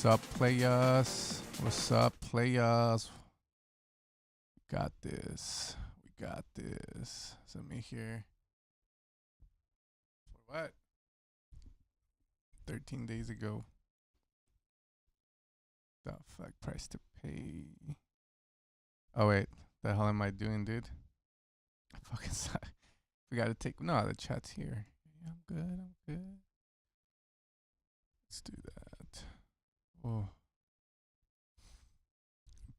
What's up, players? What's up, players? We got this. We got this. Send me here. For what? 13 days ago. The fuck price to pay? Oh wait, the hell am I doing, dude? I fucking suck. We gotta take. No, the chat's here. Yeah, I'm good. I'm good. Let's do that. Oh.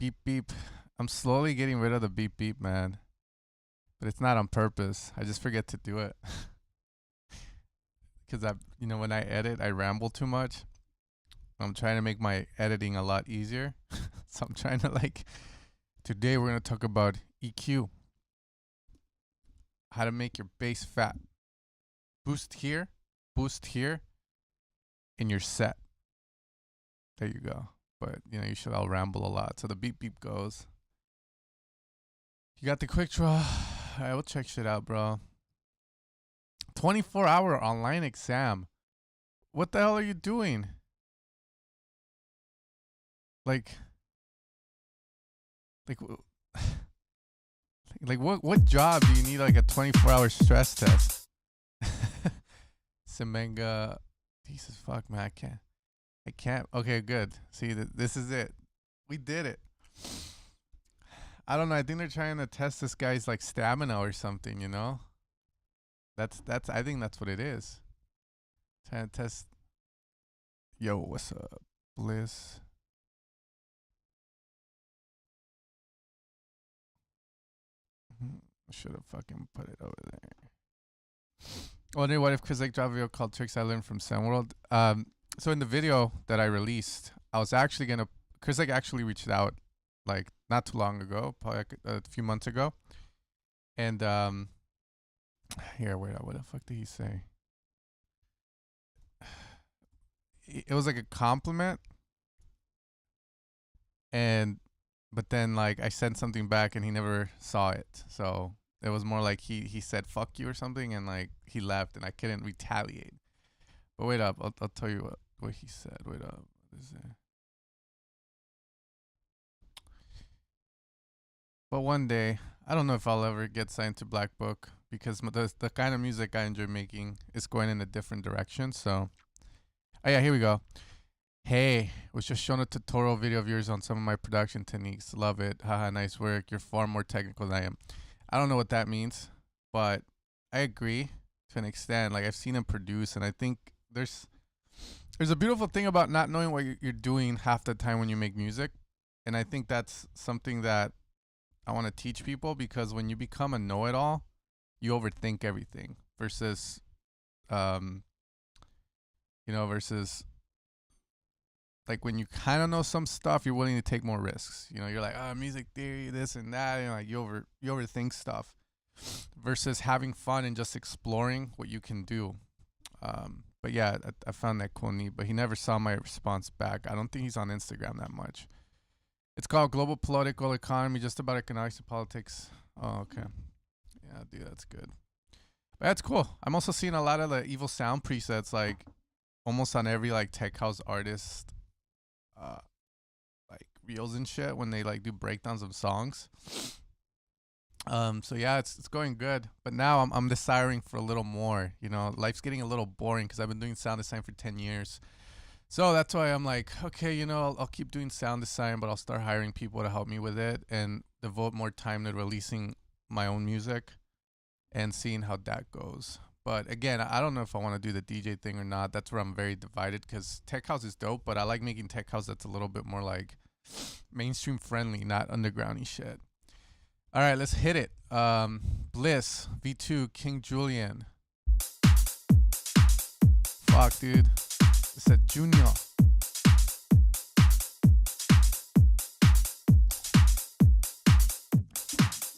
Beep beep. I'm slowly getting rid of the beep beep, man. But it's not on purpose. I just forget to do it. Because when I edit, I ramble too much. I'm trying to make my editing a lot easier. So I'm trying to today we're going to talk about EQ. How to make your bass fat. Boost here, and you're set. There you go. But, you should all ramble a lot. So the beep beep goes. You got the quick draw. I will check shit out, bro. 24-hour online exam. What the hell are you doing? What job do you need a 24-hour stress test? Semenga. Jesus fuck, man. I can't. Okay, good. See, this is it. We did it. I don't know. I think they're trying to test this guy's stamina or something, That's I think that's what it is. Trying to test. Yo, what's up? Bliss. Should have fucking put it over there. Wonder what if Chris dropped a video called Tricks I Learned from Soundworld. So in the video that I released, I was actually gonna. Chris actually reached out not too long ago, probably a few months ago, and here, wait, what the fuck did he say? It was a compliment, but then I sent something back and he never saw it, so it was more he said fuck you or something, and he left and I couldn't retaliate. But wait up, I'll tell you what he said. Wait up, what is it? But one day, I don't know if I'll ever get signed to Black Book because the kind of music I enjoy making is going in a different direction. So, oh yeah, here we go. Hey, was just shown a tutorial video of yours on some of my production techniques. Love it. Haha, nice work. You're far more technical than I am. I don't know what that means, but I agree to an extent. I've seen him produce, and I think there's a beautiful thing about not knowing what you're doing half the time when you make music. And I think that's something that I want to teach people, because when you become a know-it-all, you overthink everything versus when you kind of know some stuff, you're willing to take more risks. You're music theory, this and that, and you overthink stuff versus having fun and just exploring what you can do. But yeah, I found that cool, neat. But he never saw my response back. I don't think he's on Instagram that much. It's called Global Political Economy, just about economics and politics. Oh, okay. Yeah, dude, that's good. But that's cool. I'm also seeing a lot of the evil sound presets, almost on every tech house artist, reels and shit when they do breakdowns of songs. So yeah, it's going good. But now I'm desiring for a little more. Life's getting a little boring because I've been doing sound design for 10 years. So that's why I'm okay, I'll keep doing sound design, but I'll start hiring people to help me with it and devote more time to releasing my own music and seeing how that goes. But again, I don't know if I want to do the DJ thing or not. That's where I'm very divided, because tech house is dope, but I like making tech house that's a little bit more mainstream friendly, not undergroundy shit. All right, let's hit it. Bliss, V2, King Julian. Fuck, dude. It's a Junior.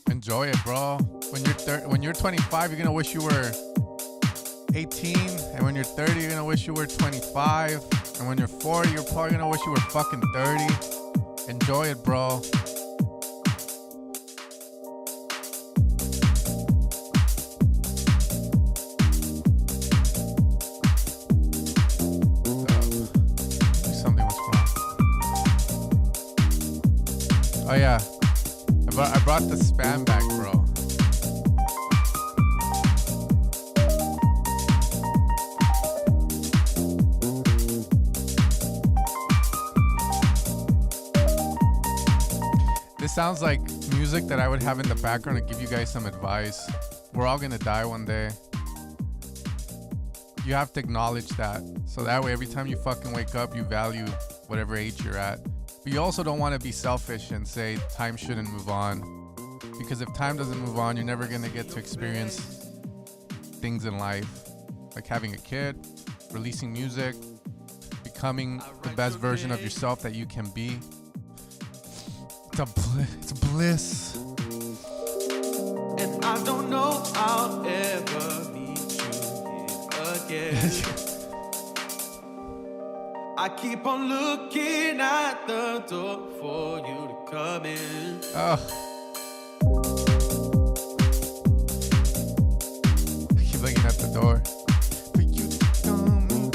Enjoy it, bro. When you're 25, you're gonna wish you were 18, and when you're 30, you're gonna wish you were 25, and when you're 40, you're probably gonna wish you were fucking 30. Enjoy it, bro. Something was wrong. yeah. I brought the spam back, bro. This sounds like music that I would have in the background to give you guys some advice. We're all gonna die one day. You have to acknowledge that. So that way, every time you fucking wake up, you value whatever age you're at. But you also don't want to be selfish and say time shouldn't move on. Because if time doesn't move on, you're never gonna get to experience things in life. Like having a kid, releasing music, becoming the best version of yourself that you can be. It's bliss. And I don't know I'll ever meet you again. I keep on looking at the door for you to come in. I keep looking at the door for you to come in.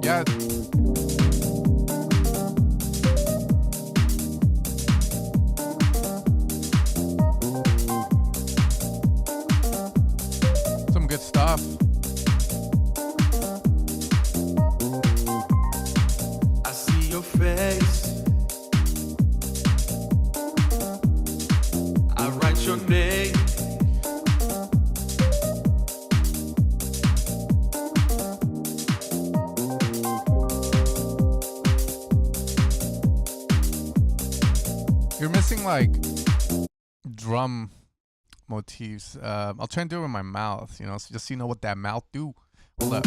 Yeah. Good stuff. I see your face. I write your name. You're missing like drum motifs. I'll try and do it with my mouth, you know, so just so you know what that mouth do. Hold up.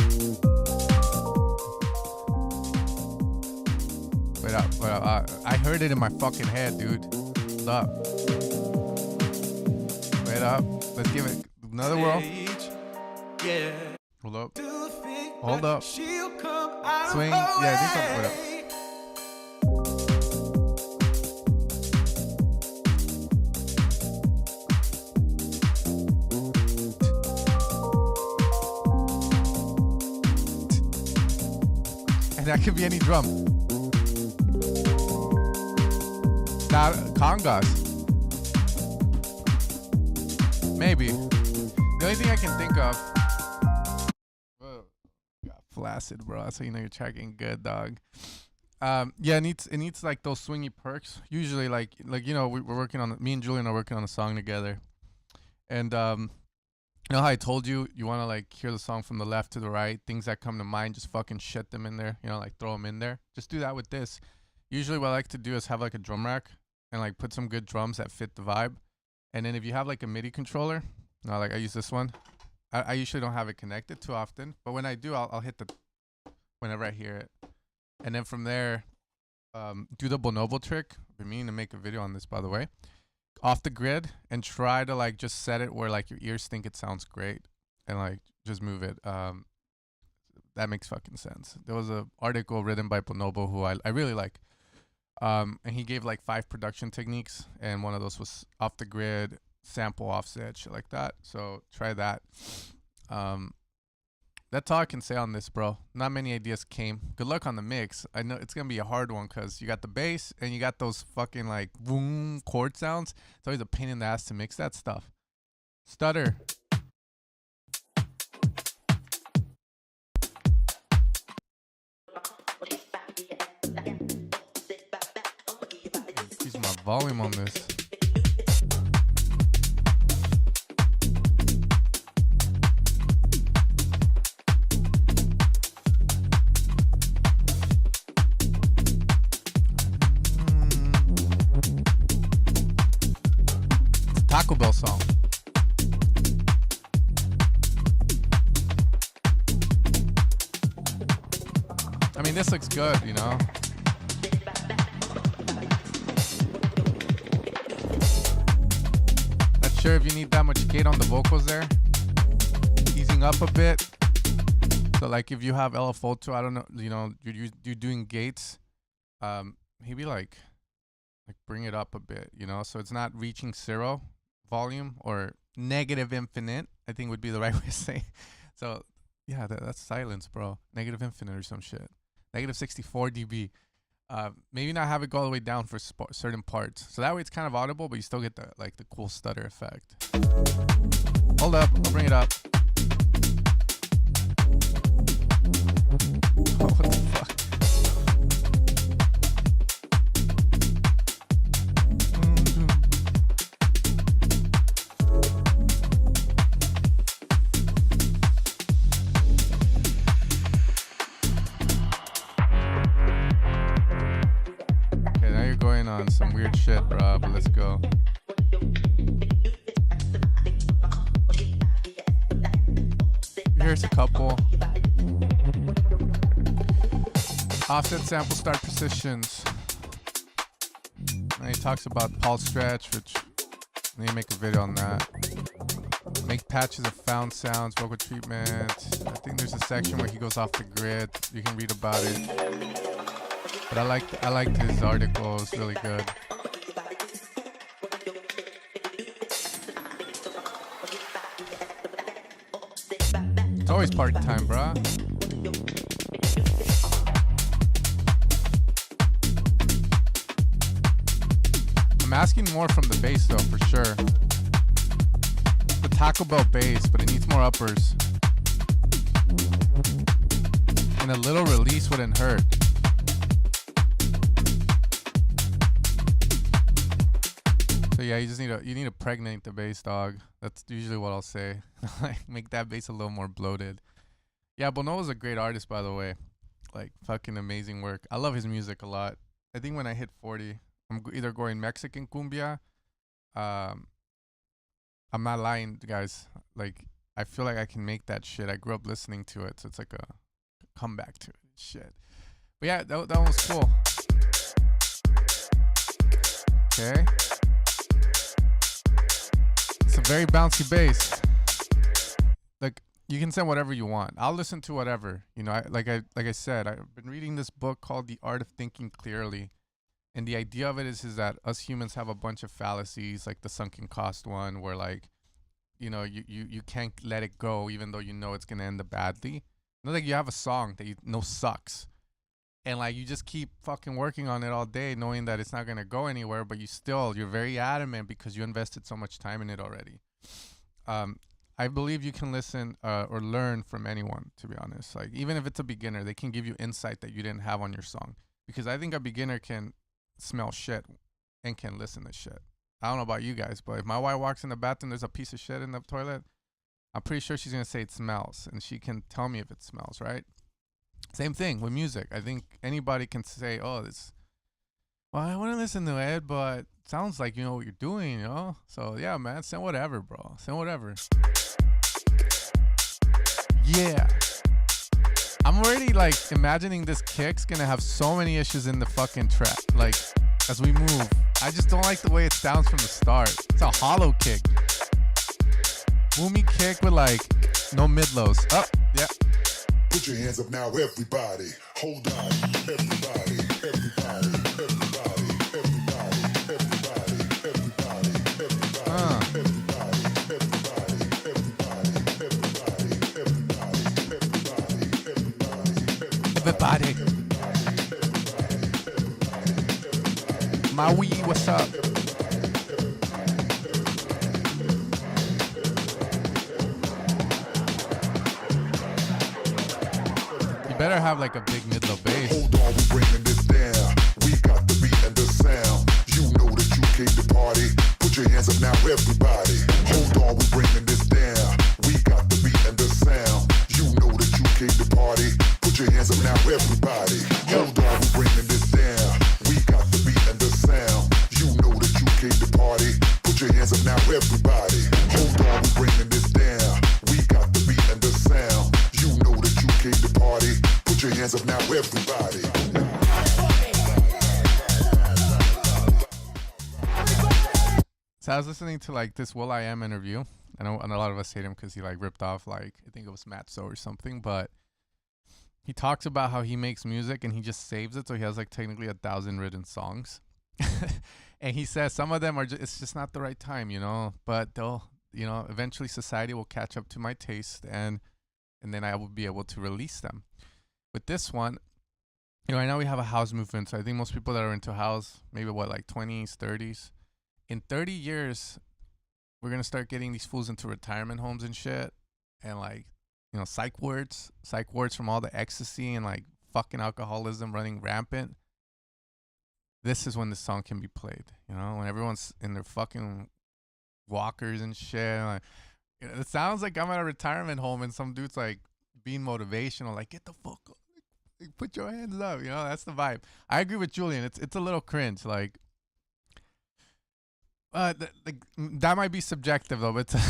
Wait up. I heard it in my fucking head, dude. Hold up. Wait up. Let's give it another whirl. Yeah. Hold up. Hold up. Swing. Yeah, do something. Wait up. And that could be any drum. Not congas. Maybe. The only thing I can think of. Whoa, got flaccid, bro. That's how you know you're tracking good, dog. Yeah, it needs like those swingy perks. Usually, like you know, we're working on. Me and Julian are working on a song together, and you know how I told you want to like hear the song from the left to the right, things that come to mind, just fucking shit them in there, you know, like throw them in there. Just do that with this. Usually what I like to do is have like a drum rack and like put some good drums that fit the vibe. And then if you have like a MIDI controller, you know, like I use this one. I usually don't have it connected too often, but when I do, I'll hit the whenever I hear it. And then from there, do the bonobo trick. I've been meaning to make a video on this, by the way. Off the grid and try to like just set it where like your ears think it sounds great and like just move it. That makes fucking sense. There was a article written by Bonobo who I really like, and he gave like 5 production techniques, and one of those was off the grid, sample, offset, shit like that. So try that. That's all I can say on this, bro. Not many ideas came. Good luck on the mix. I know it's going to be a hard one because you got the bass and you got those fucking like boom chord sounds. It's always a pain in the ass to mix that stuff. Stutter. Increase my volume on this. Taco Bell song. I mean, this looks good, you know. Not sure if you need that much gate on the vocals there. Easing up a bit. So like if you have LFO 2, I don't know, you know, you're doing gates. Maybe like bring it up a bit, you know, so it's not reaching 0 volume or negative infinite, I think would be the right way to say. So Yeah, that's silence, bro. Negative infinite or some shit. Negative 64 dB. Maybe not have it go all the way down for certain parts. So that way it's kind of audible, but you still get the like the cool stutter effect. Hold up, I'll bring it up. Oh, what the fuck? Okay, now you're going on some weird shit, bro, but let's go. Here's a couple. Offset sample start precisions. And he talks about pulse stretch, which they make a video on that. Make patches of found sounds, vocal treatment. I think there's a section where he goes off the grid. You can read about it. But I liked his article. It's really good. It's always party time, bruh. I'm asking more from the bass though, for sure. The Taco Bell bass, but it needs more uppers. And a little release wouldn't hurt. So yeah, you need to pregnate the bass, dog. That's usually what I'll say. Like, make that bass a little more bloated. Yeah, Bono's a great artist, by the way. Like, fucking amazing work. I love his music a lot. I think when I hit 40, I'm either going Mexican cumbia. I'm not lying, guys. Like, I feel like I can make that shit. I grew up listening to it, so it's like a comeback to it. Shit. But yeah, that one was cool. Okay. It's a very bouncy bass. Like, you can send whatever you want. I'll listen to whatever. You know, like I said, I've been reading this book called The Art of Thinking Clearly. And the idea of it is that us humans have a bunch of fallacies, like the sunken cost one, where like, you know, you can't let it go even though you know it's gonna end up badly. You know, like you have a song that you know sucks. And like you just keep fucking working on it all day knowing that it's not gonna go anywhere, but you're very adamant because you invested so much time in it already. I believe you can listen or learn from anyone, to be honest. Like, even if it's a beginner, they can give you insight that you didn't have on your song. Because I think a beginner can smell shit and can listen to shit. I don't know about you guys, but if my wife walks in the bathroom, there's a piece of shit in the toilet, I'm pretty sure she's gonna say it smells, and she can tell me if it smells, right? Same thing with music. I think anybody can say, oh, well, I want to listen to it, but it sounds like you know what you're doing, you know? So, yeah, man, send whatever, bro. Send whatever. Yeah. I'm already, like, imagining this kick's gonna have so many issues in the fucking track. Like, as we move. I just don't like the way it sounds from the start. It's a hollow kick. Boomy kick with, like, no mid-lows. Up, yeah. Put your hands up now, everybody. Hold on, everybody, everybody, everybody, everybody, everybody, everybody, Everybody. Maui, what's up? Better have like a big mid-low bass. Hold on, we're bringing this down. We got the beat and the sound. You know that you came to party. Put your hands up now, everybody. Hold on, we're bringing this down. We got the beat and the sound. You know that you came to party. Put your hands up now, everybody. Hold on, we're bringing this down. We got the beat and the sound. You know that you came to party. Put your hands up now, everybody. Hold on, we're bringing this down. We got the beat and the sound. You know that you came to party. Put your hands up now, everybody. So I was listening to like this will.i.am interview. I know, and a lot of us hate him because he like ripped off like, I think it was Matt So or something, but he talks about how he makes music and he just saves it, so he has like technically 1,000 written songs. And he says some of them are it's just not the right time, you know, but they'll, you know, eventually society will catch up to my taste and and then I will be able to release them. With this one, right now we have a house movement, so I think most people that are into house, maybe like 20s, 30s. In 30 years, we're going to start getting these fools into retirement homes and shit, and like, psych wards from all the ecstasy and like fucking alcoholism running rampant. This is when this song can be played, when everyone's in their fucking walkers and shit. Like, it sounds like I'm at a retirement home and some dude's like being motivational, like, get the fuck up, like, put your hands up, that's the vibe. I agree with Julian. It's a little cringe, like, that might be subjective though, but oh,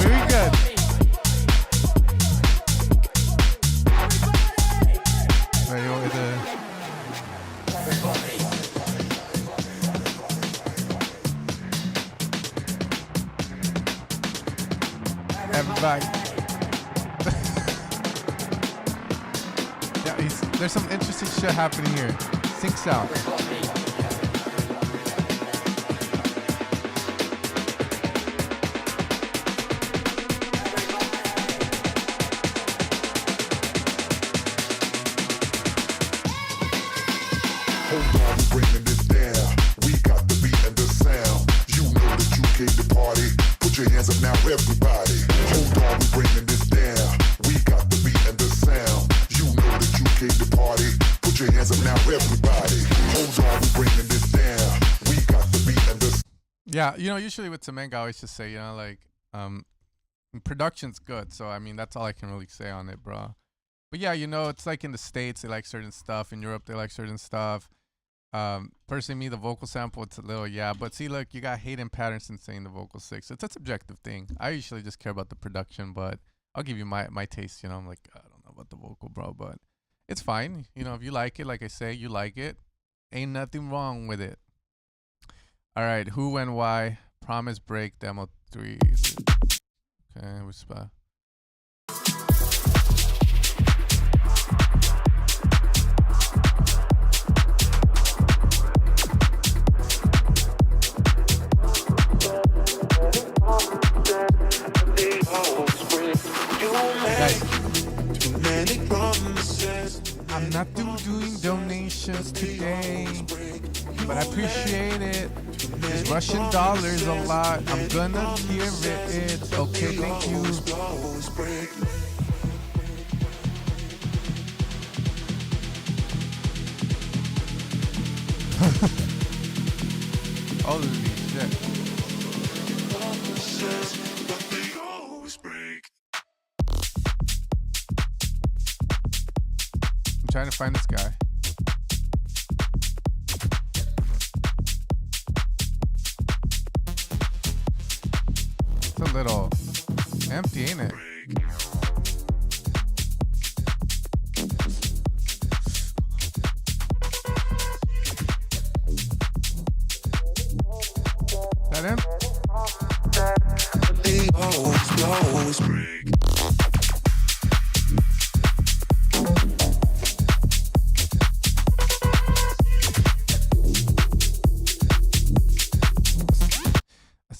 here we go. Right, you want me to... Everybody. Yeah, there's some interesting shit happening here. Syncs out. Hold on, we're bringing this down. We got the beat and the sound. You know that you came to party. Put your hands up now, everybody. Hold on, we're bringing this down. We got the beat and the sound. You know that you came to party. Put your hands up now, everybody. Hold on, we're bringing this down. We got the beat and the. Yeah, usually with Semenga, I always just say, production's good. So I mean, that's all I can really say on it, bro. But yeah, it's like in the States they like certain stuff. In Europe they like certain stuff. Personally, me, the vocal sample, it's a little, but see, look, you got Hayden Patterson saying the vocal 6. It's a subjective thing. I usually just care about the production, but I'll give you my taste. I'm like, I don't know about the vocal, bro, but it's fine. If you like it, like I say, you like it, ain't nothing wrong with it. All right, Who and Why, Promise Break, Demo 3. Okay, we spot. I'm not doing donations today, but I appreciate it. It's Russian dollars a lot. I'm gonna give it. It's okay, thank you. Holy shit. I'm trying to find this guy. It's a little empty, ain't it? Is that him?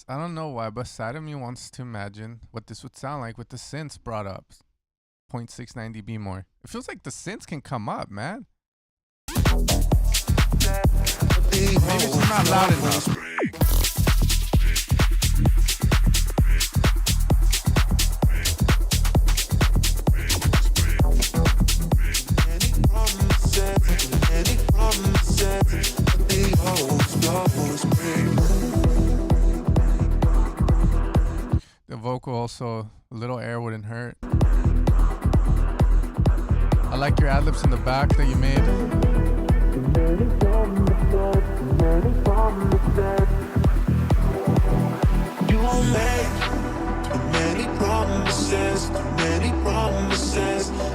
I don't know why, but side of me wants to imagine what this would sound like with the synths brought up. 0.69 dB more. It feels like the synths can come up, man. Maybe it's just not loud enough. The vocal also, a little air wouldn't hurt. I like your ad-libs in the back that you made. You make many promises,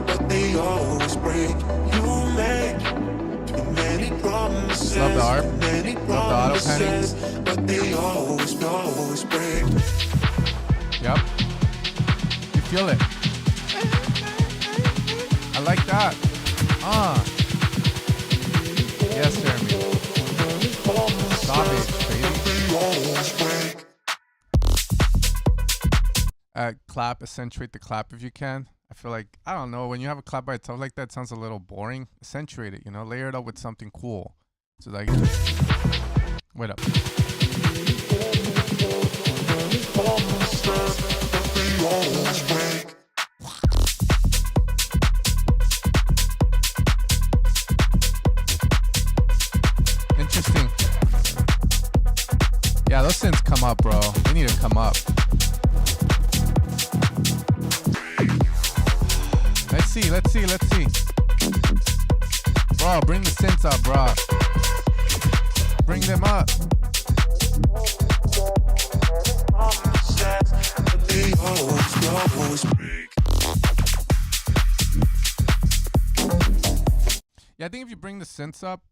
but they always break. You make many promises, Love the harp. Love the auto panning. but they always break. Yep. You feel it. I like that. Yes, Jeremy. Stop it, baby. that clap, accentuate the clap if you can. I feel like, I don't know, when you have a clap by itself like that, it sounds a little boring. Accentuate it, you know, layer it up with something cool. So like, wait up. Interesting. Yeah, those synths come up, bro. They need to come up. Let's see. Bro, bring the synths up, bro. Bring them up. Yeah, I think if you bring the synths up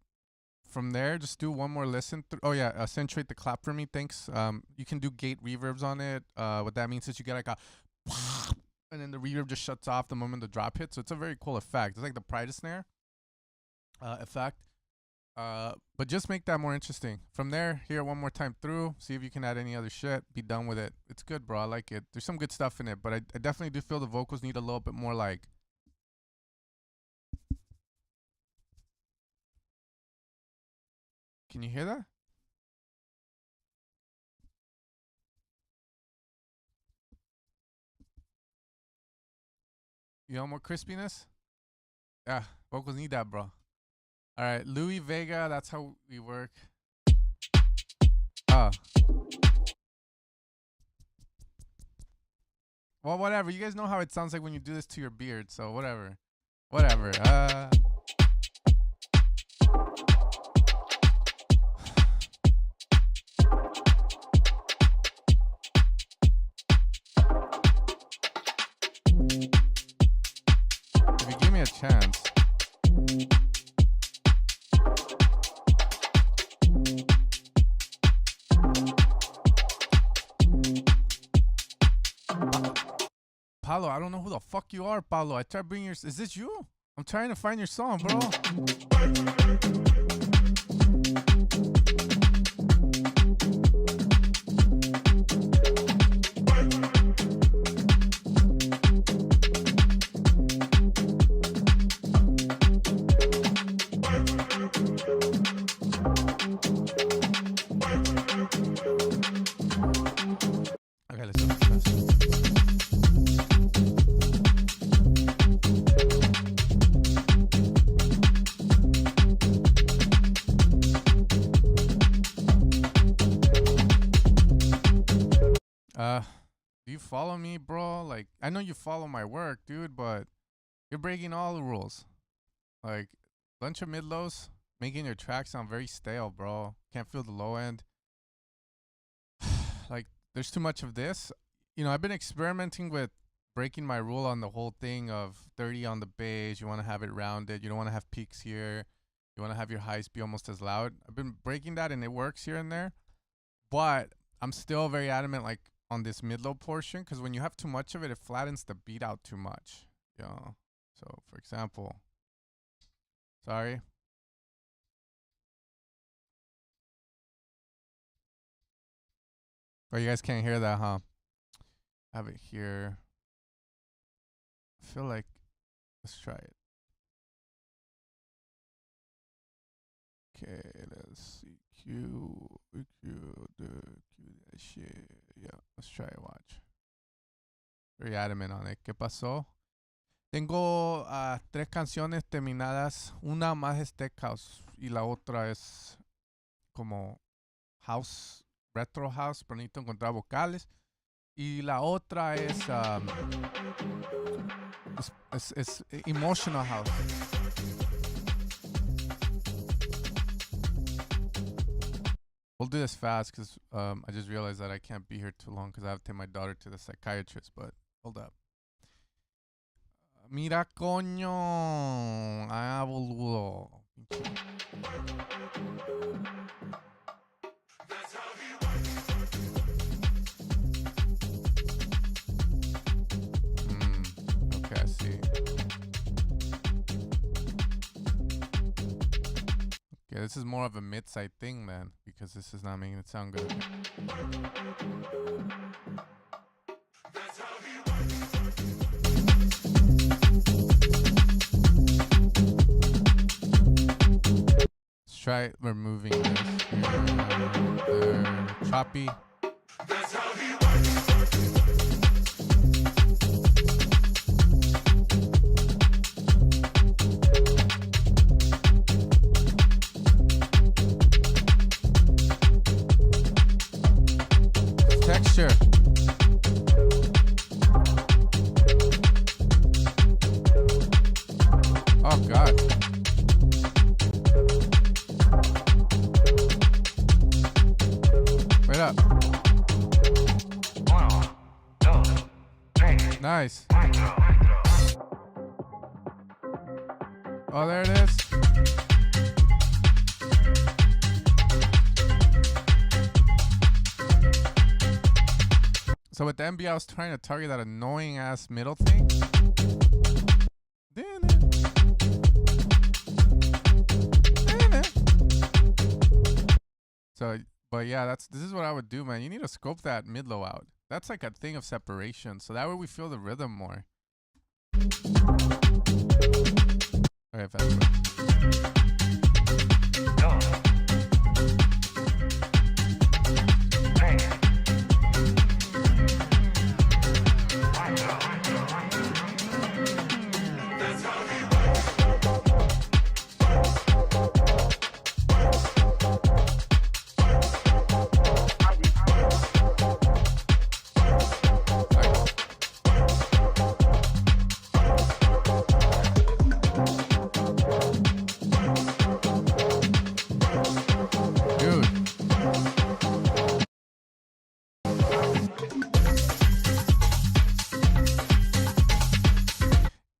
from there, just do one more listen. Oh yeah, accentuate the clap for me, thanks. You can do gate reverbs on it. What that means is you get like a and then the reverb just shuts off the moment the drop hits. So it's a very cool effect. It's like the pride snare effect. But just make that more interesting. From there, hear it one more time through. See if you can add any other shit. Be done with it. It's good, bro. I like it. There's some good stuff in it, but I definitely do feel the vocals need a little bit more like. Can you hear that? You want more crispiness? Yeah, vocals need that, bro. All right, Louis Vega, that's how we work. Well, whatever. You guys know how it sounds like when you do this to your beard, so whatever. Whatever. If you give me a chance. Paulo, I don't know who the fuck you are, Paulo. I tried to bring your... Is this you? I'm trying to find your song, bro. Okay, let's go. Do you follow me, bro? Like, I know you follow my work, dude, but you're breaking all the rules. Like, bunch of mid-lows, making your track sound very stale, bro. Can't feel the low end. Like, there's too much of this. You know, I've been experimenting with breaking my rule on the whole thing of 30 on the bass. You want to have it rounded. You don't want to have peaks here. You want to have your highs be almost as loud. I've been breaking that, and it works here and there. But I'm still very adamant, like, on this mid-low portion, because when you have too much of it, it flattens the beat out too much. You know? So, for example, sorry. Oh, you guys can't hear that, huh? I have it here. I feel like, let's try it. Okay, let's see. Q, that shit. Yeah, let's try it, watch. Very adamant on it. ¿Qué pasó? Tengo 3 canciones terminadas. Una más es tech house y la otra es como house, retro house, pero necesito encontrar vocales. Y la otra es emotional house. We'll do this fast because I just realized that I can't be here too long because I have to take my daughter to the psychiatrist, but hold up. Mira, coño. Ah, boludo. Okay, I see. Okay, this is more of a mid-side thing then, because this is not making it sound good. That's how try removing this. Choppy. Texture. Oh God. Wait up. Nice. Oh, there it is. So with the MB, I was trying to target that annoying ass middle thing. So, but yeah, this is what I would do, man. You need to scope that mid low out. That's like a thing of separation. So that way we feel the rhythm more. Okay, fast forward.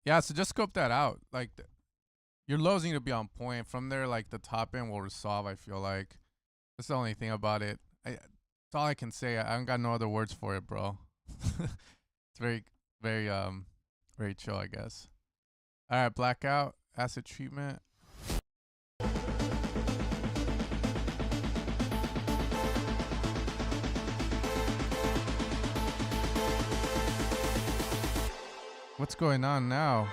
Yeah, so just scope that out. Like, your lows need to be on point. From there, like, the top end will resolve, I feel like. That's the only thing about it. That's all I can say. I don't got no other words for it, bro. It's very, very, very chill, I guess. All right, Blackout, acid treatment. What's going on now?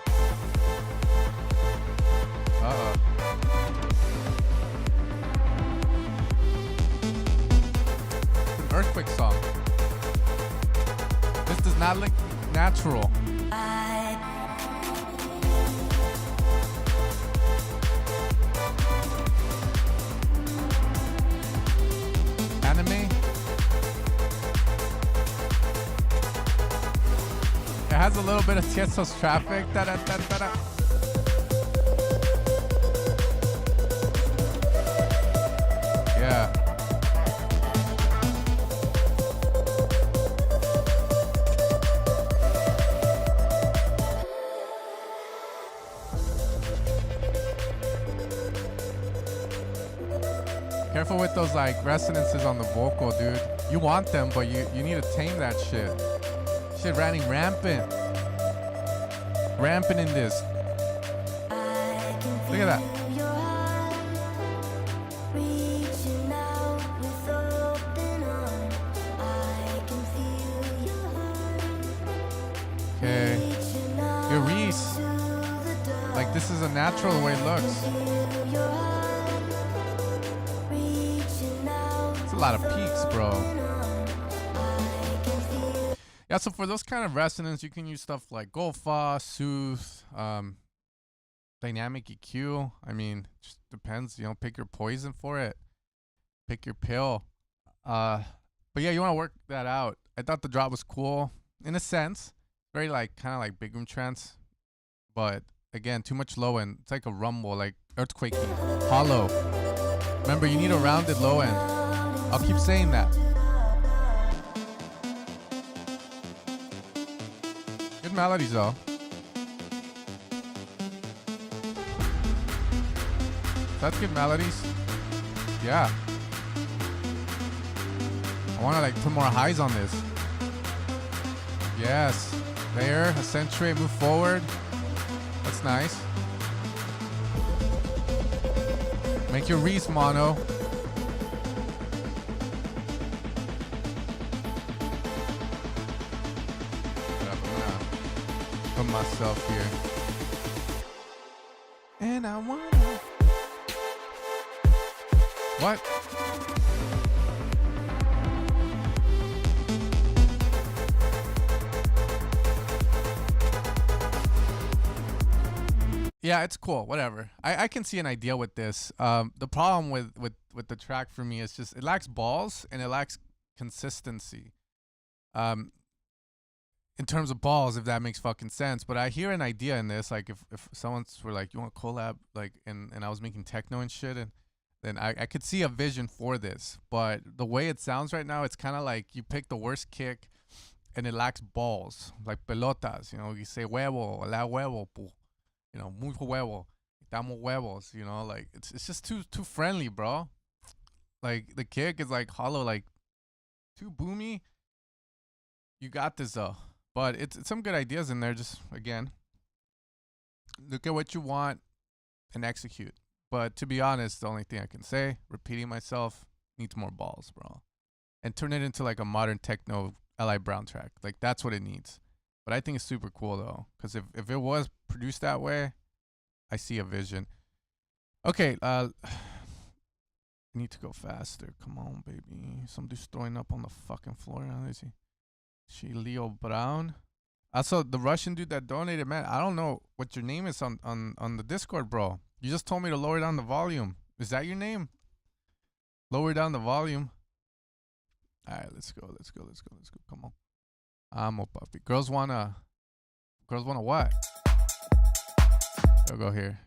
Uh-oh. It's an earthquake song. This does not look natural. Anime? It has a little bit of Tiesto's traffic. Da-da-da-da-da. Yeah. Careful with those like resonances on the vocal, dude. You want them, but you need to tame that shit. Shit running rampant. Rampant in this. Look at that. Okay. Your Reese. Like, this is a natural the way it looks. It's a lot of peaks, bro. Yeah, so for those kind of resonance, you can use stuff like Golfa, Soothe, Dynamic EQ. I mean, just depends, you know, pick your poison for it. Pick your pill. But yeah, you want to work that out. I thought the drop was cool in a sense. Very like, kind of like big room trance. But again, too much low end. It's like a rumble, like earthquaking, hollow. Remember, you need a rounded low end. I'll keep saying that. Good melodies though. That's good melodies. Yeah. I want to like put more highs on this. Yes. There, accentuate, move forward. That's nice. Make your Reese mono. Put myself here. And I wanna What? Yeah, it's cool. Whatever. I can see an idea with this. The problem with the track for me is just it lacks balls and it lacks consistency. In terms of balls, if that makes fucking sense. But I hear an idea in this, like if someone's were like, you want to collab, like, and I was making techno and shit, and then I could see a vision for this. But the way it sounds right now, it's kind of like you pick the worst kick, and it lacks balls, like pelotas. You know, you say huevo, la huevo, pu. You know, mucho huevo, damos huevos. You know, like it's just too friendly, bro. Like the kick is like hollow, like too boomy. You got this though. But it's some good ideas in there. Just, again, look at what you want and execute. But to be honest, the only thing I can say, repeating myself, needs more balls, bro. And turn it into like a modern techno L.I. Brown track. Like, that's what it needs. But I think it's super cool, though. Because if it was produced that way, I see a vision. Okay, I need to go faster. Come on, baby. Somebody's throwing up on the fucking floor. How is he? She Leo Brown. Also, the Russian dude that donated, man, I don't know what your name is on the Discord, bro. You just told me to lower down the volume. Is that your name? Lower down the volume. All right, let's go. Come on. I'm a puppy. Girls wanna what? I'll go here.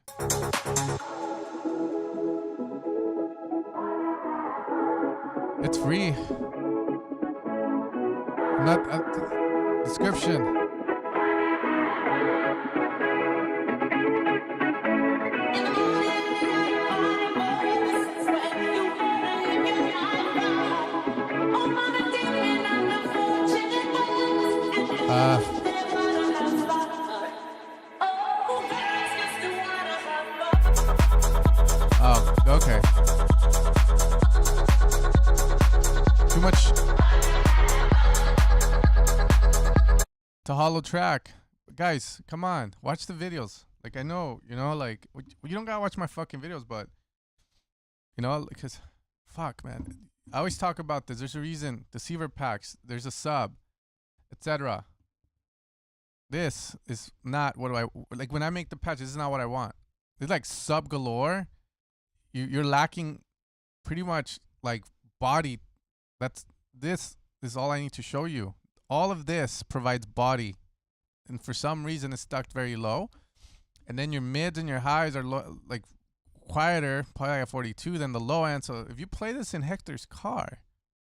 It's free. Not description. Oh, okay. Too much. To hollow track. Guys, come on. Watch the videos. Like, I know, you know, like, you don't gotta watch my fucking videos, but, you know, because, fuck, man. I always talk about this. There's a reason. Deceiver packs. There's a sub, etc. This is not what like, when I make the patch, this is not what I want. It's like sub galore. You're lacking pretty much, like, body. This is all I need to show you. All of this provides body, and for some reason it's stuck very low, and then your mids and your highs are like quieter, probably like a 42 than the low end. So if you play this in Hector's car,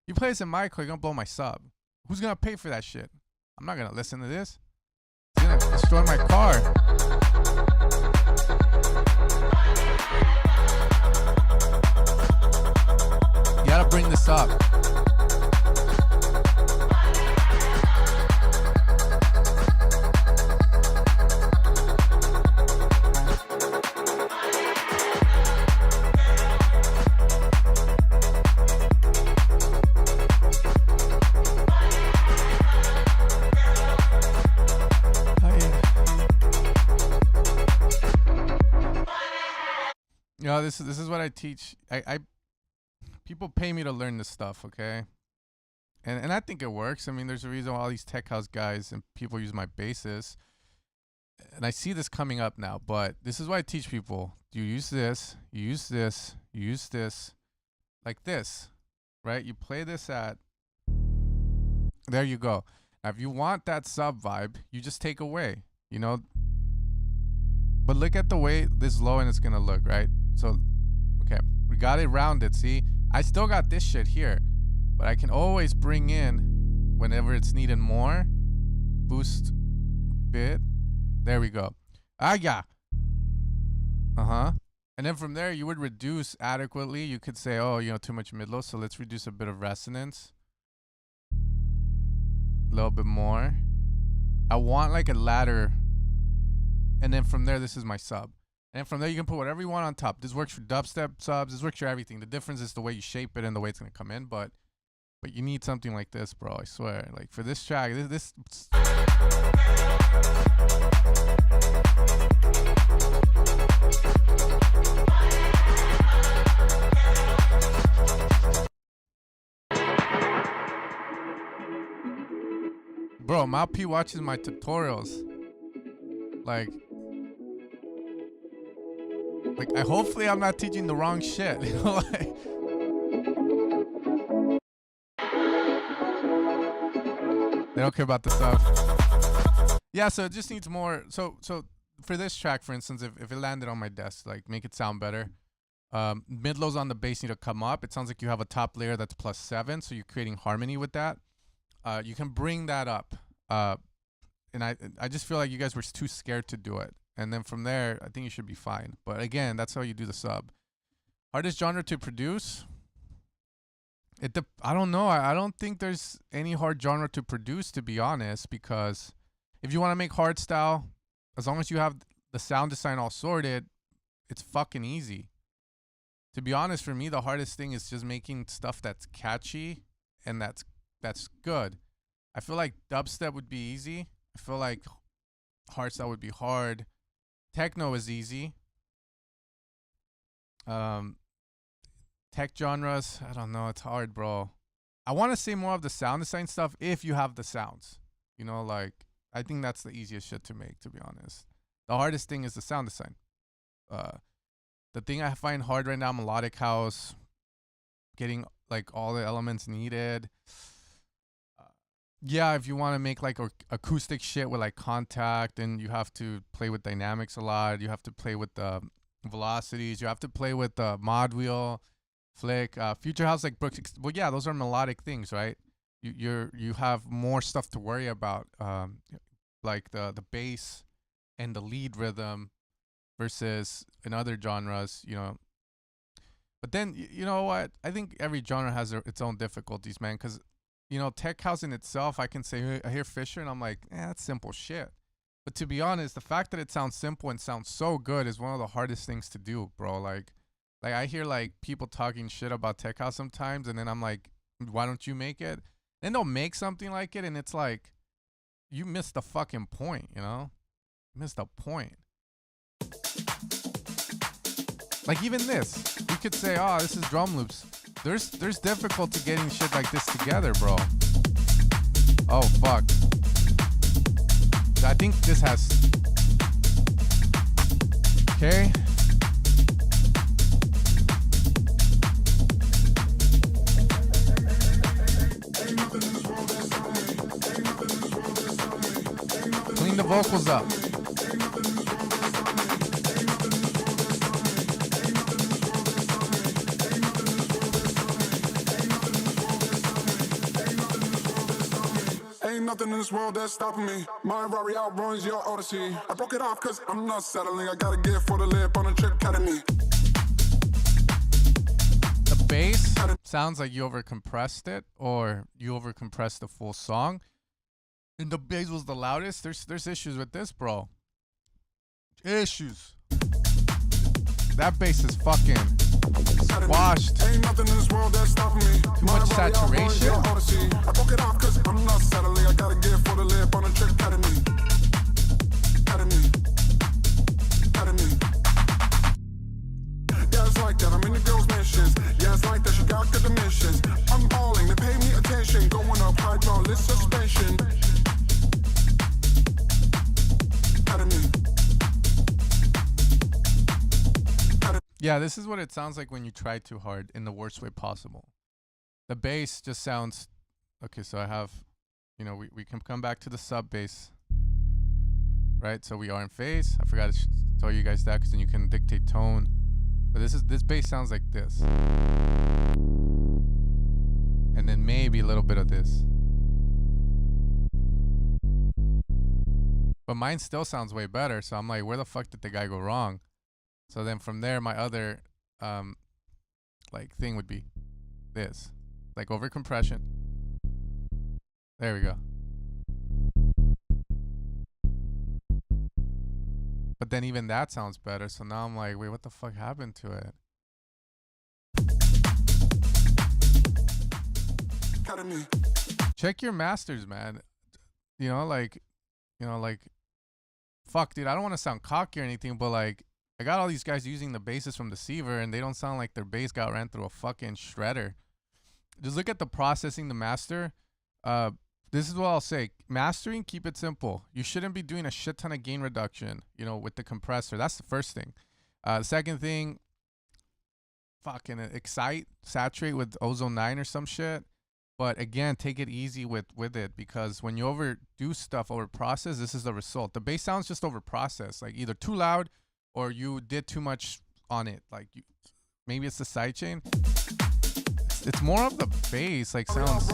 you play this in my car, you're gonna blow my sub. Who's gonna pay for that shit? I'm not gonna listen to this. It's gonna destroy my car. You gotta bring this up. You know, this is what I teach. I people pay me to learn this stuff, okay? And I think it works. I mean, there's a reason why all these tech house guys and people use my bases. And I see this coming up now, but this is why I teach people. You use this, you use this, you use this, like this, right? You play this at, there you go. Now, if you want that sub vibe, you just take away, you know? But look at the way this low end is going to look, right? So, okay, we got it rounded, see? I still got this shit here, but I can always bring in, whenever it's needed more, boost a bit. There we go. Ah, yeah. Uh-huh. And then from there, you would reduce adequately. You could say, oh, you know, too much mid-low, so let's reduce a bit of resonance. A little bit more. I want like a ladder. And then from there, this is my sub. And from there, you can put whatever you want on top. This works for dubstep subs. This works for everything. The difference is the way you shape it and the way it's going to come in. But you need something like this, bro. I swear. Like, for this track, this bro, Mal P watches my tutorials. Like I hopefully I'm not teaching the wrong shit. You know, like. They don't care about the stuff. Yeah, so it just needs more. So for this track, for instance, if it landed on my desk, like make it sound better. Mid lows on the bass need to come up. It sounds like you have a top layer that's +7, so you're creating harmony with that. You can bring that up. And I just feel like you guys were too scared to do it. And then from there, I think you should be fine. But again, that's how you do the sub. Hardest genre to produce? I don't know. I don't think there's any hard genre to produce, to be honest, because if you want to make hard style, as long as you have the sound design all sorted, it's fucking easy. To be honest, for me, the hardest thing is just making stuff that's catchy and that's good. I feel like dubstep would be easy. I feel like hardstyle would be hard. Techno is easy. Tech genres, I don't know. It's hard, bro. I want to say more of the sound design stuff if you have the sounds. You know, like, I think that's the easiest shit to make, to be honest. The hardest thing is the sound design. The thing I find hard right now, melodic house, getting, like, all the elements needed. Yeah, if you want to make like acoustic shit with like contact, and you have to play with dynamics a lot. You have to play with the velocities. You have to play with the mod wheel, flick, future house like Brooks. Well, yeah, those are melodic things, right? You have more stuff to worry about, like the bass and the lead rhythm, versus in other genres, you know. But then you know what? I think every genre has its own difficulties, man. Because you know, tech house in itself, I can say, I hear Fisher and I'm like, that's simple shit. But to be honest, the fact that it sounds simple and sounds so good is one of the hardest things to do, bro. Like I hear like people talking shit about tech house sometimes, and then I'm like, why don't you make it? Then they'll make something like it, and it's like, you missed the fucking point, you know? You missed the point. Like even this, you could say, oh, this is drum loops. There's difficulty getting shit like this together, bro. Oh, fuck. I think this has... Okay. Clean the vocals up. Nothing in this world that's stopping me. My Rari outruns your Odyssey. I broke it off cause I'm not settling. I gotta get for the lip on a trick academy. The bass sounds like you overcompressed it, or you overcompressed the full song. And the bass was the loudest. There's issues with this, bro. Issues. That bass is fucking washed. Ain't nothing in this world that's stopping me. Too much saturation. I broke it off cause I'm not settling. I gotta get for the lip on a trick academy. Yeah, it's like that. I'm in the girls' missions. Yeah, it's like that. She got good dimensions. I'm balling. They pay me attention. Going up hydraulic suspension. Yeah, this is what it sounds like when you try too hard in the worst way possible. The bass just sounds... Okay, so I have... You know, we can come back to the sub bass. Right? So we are in phase. I forgot to tell you guys that, because then you can dictate tone. But this bass sounds like this. And then maybe a little bit of this. But mine still sounds way better. So I'm like, where the fuck did the guy go wrong? So then from there, my other like thing would be this, like over compression. There we go. But then even that sounds better. So now I'm like, wait, what the fuck happened to it? Check your masters, man. You know, like, fuck, dude, I don't want to sound cocky or anything, but like, I got all these guys using the basses from Deceiver, and they don't sound like their bass got ran through a fucking shredder. Just look at the processing, the master. this is what I'll say. Mastering, keep it simple. You shouldn't be doing a shit ton of gain reduction, you know, with the compressor. That's the first thing. The second thing, fucking excite, saturate with ozone 9 or some shit. But again, take it easy with it, because when you overdo stuff, over process, this is the result. The bass sounds just over processed, like either too loud or you did too much on it. Like maybe it's the sidechain. It's more of the bass, like sounds.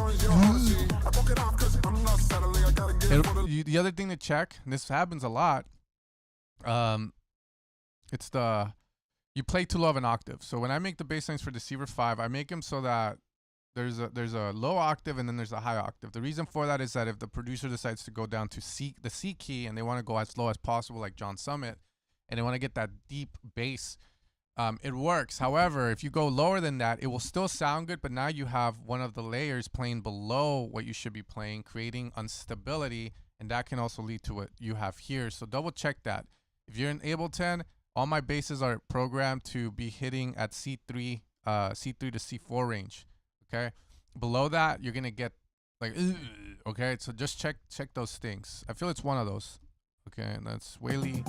The other thing to check, and this happens a lot, it's you play too low of an octave. So when I make the bass lines for Deceiver 5, I make them so that there's a low octave and then there's a high octave. The reason for that is that if the producer decides to go down to the C key and they want to go as low as possible, like John Summit, and they want to get that deep bass, it works. However, if you go lower than that, it will still sound good, but now you have one of the layers playing below what you should be playing, creating instability, and that can also lead to what you have here. So double check that. If you're in Ableton, all my basses are programmed to be hitting at C3 to C4 range. Okay, below that you're gonna get like okay. So just check those things. I feel it's one of those. Okay, and that's Whaley.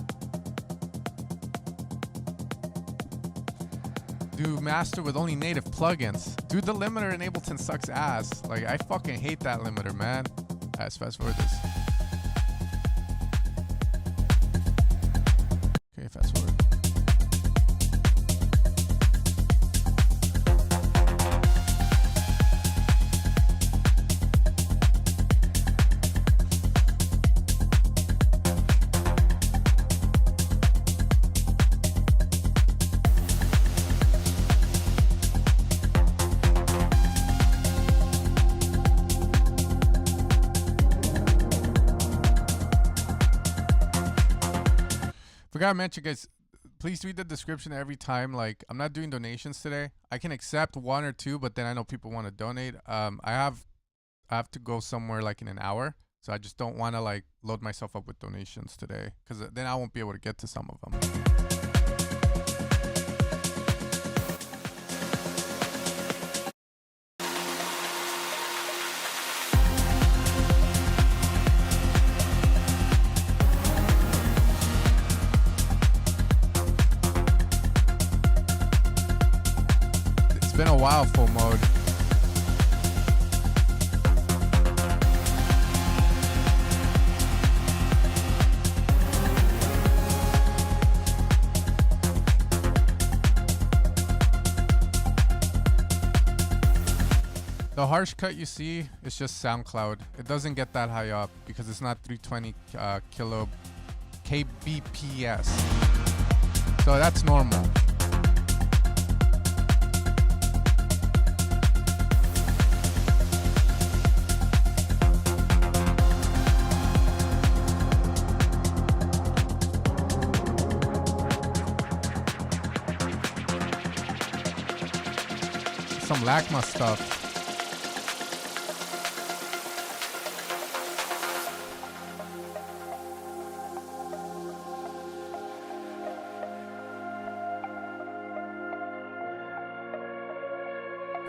Do master with only native plugins. Dude, the limiter in Ableton sucks ass. Like, I fucking hate that limiter, man. Let's fast forward this. Okay, fast forward. Forgot to mention, guys, please read the description every time. Like, I'm not doing donations today. I can accept one or two, but then I know people want to donate. I have to go somewhere like in an hour, so I just don't want to like load myself up with donations today, because then I won't be able to get to some of them. Been a while full mode. The harsh cut you see is just SoundCloud. It doesn't get that high up because it's not 320 kbps. So that's normal. Some LACMA stuff.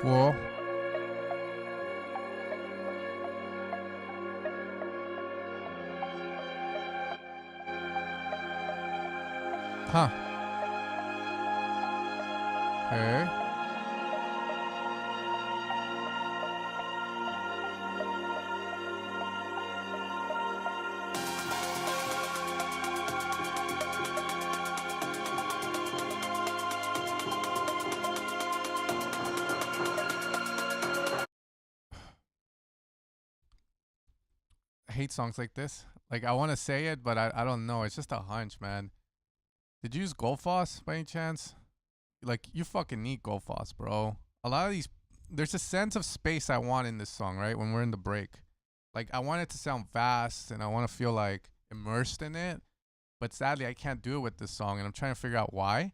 Cool. Huh. Okay. I hate songs like this. Like, I want to say it, but I don't know. It's just a hunch, man. Did you use Goldfoss by any chance? Like, you fucking need Goldfoss, bro. A lot of these, there's a sense of space I want in this song, right? When we're in the break. Like, I want it to sound fast and I want to feel like immersed in it. But sadly, I can't do it with this song, and I'm trying to figure out why.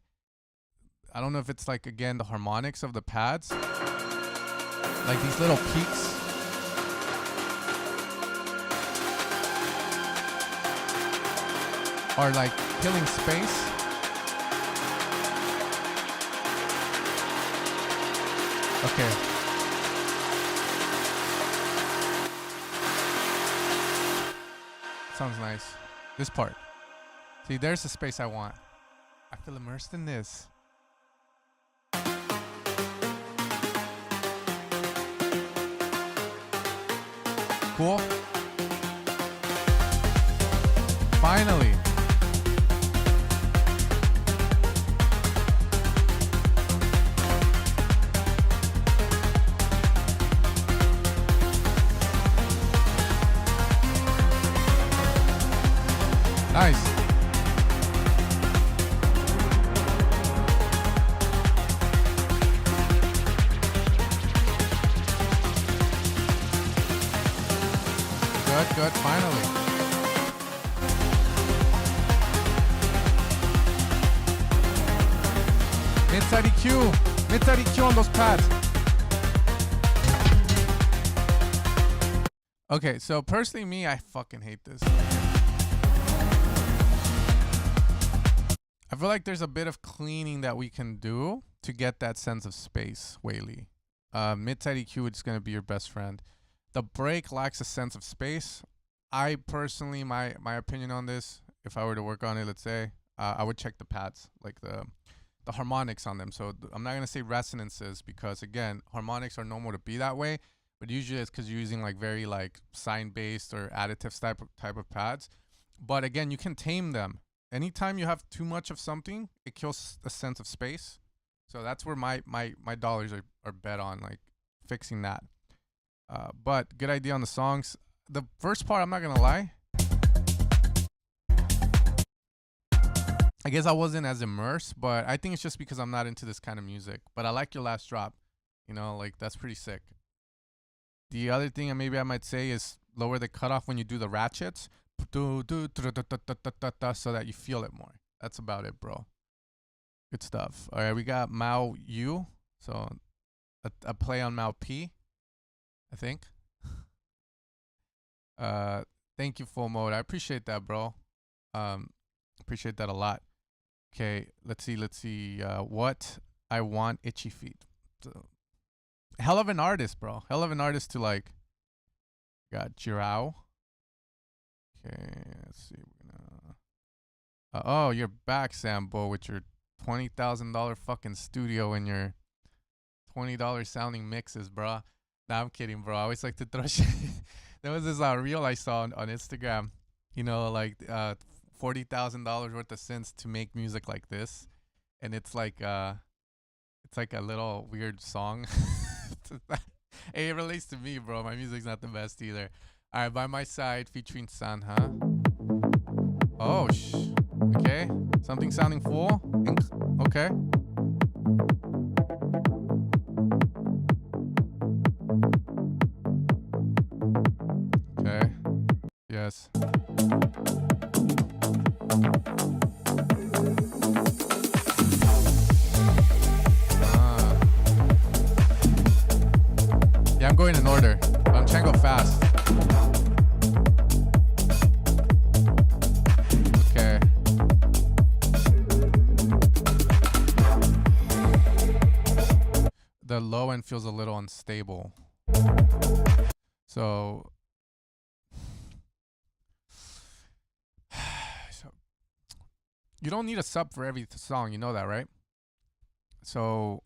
I don't know if it's like, again, the harmonics of the pads. Like these little peaks. Are like killing space. Okay. sounds nice. This part. See, there's the space I want. I feel immersed in this. Cool. Finally. Nice. Good, finally. Mid-side EQ. Mid-side EQ on those pads. Okay, so personally me, I fucking hate this. I feel like there's a bit of cleaning that we can do to get that sense of space, Whaley. Mid-side EQ is going to be your best friend. The break lacks a sense of space. I personally, my opinion on this, if I were to work on it, let's say, I would check the pads, like the harmonics on them. So I'm not going to say resonances because, again, harmonics are normal to be that way. But usually it's because you're using like very like sine-based or additive type of pads. But again, you can tame them. Anytime you have too much of something, it kills the sense of space. So that's where my dollars are bet on, like fixing that. But good idea on the songs. The first part, I'm not gonna lie, I guess I wasn't as immersed, but I think it's just because I'm not into this kind of music. But I like your last drop, you know, like that's pretty sick. The other thing maybe I might say is lower the cutoff when you do the ratchets, so that you feel it more. That's about it, bro. Good stuff. All right, we got Mao U, so a play on Mao P, I think. Thank you, Full Mode. I appreciate that, bro. Appreciate that a lot. Okay, let's see. What I Want, Itchy Feet. So, hell of an artist, bro. Hell of an artist to like. Got Jirao. Okay, let's see. Oh, you're back, Sambo, with your $20,000 fucking studio and your $20 sounding mixes, bro. Nah, I'm kidding, bro. I always like to throw shit. There was this reel I saw on Instagram, you know, like $40,000 worth of synths to make music like this, and it's like a little weird song. Hey, it relates to me, bro. My music's not the best either. All right, By My Side featuring San, huh? Oh, okay. Something sounding full. Okay. Okay. Yes. Yeah, I'm going in order. But I'm trying to go fast. Okay. The low end feels a little unstable. So you don't need a sub for every song, you know that, right? So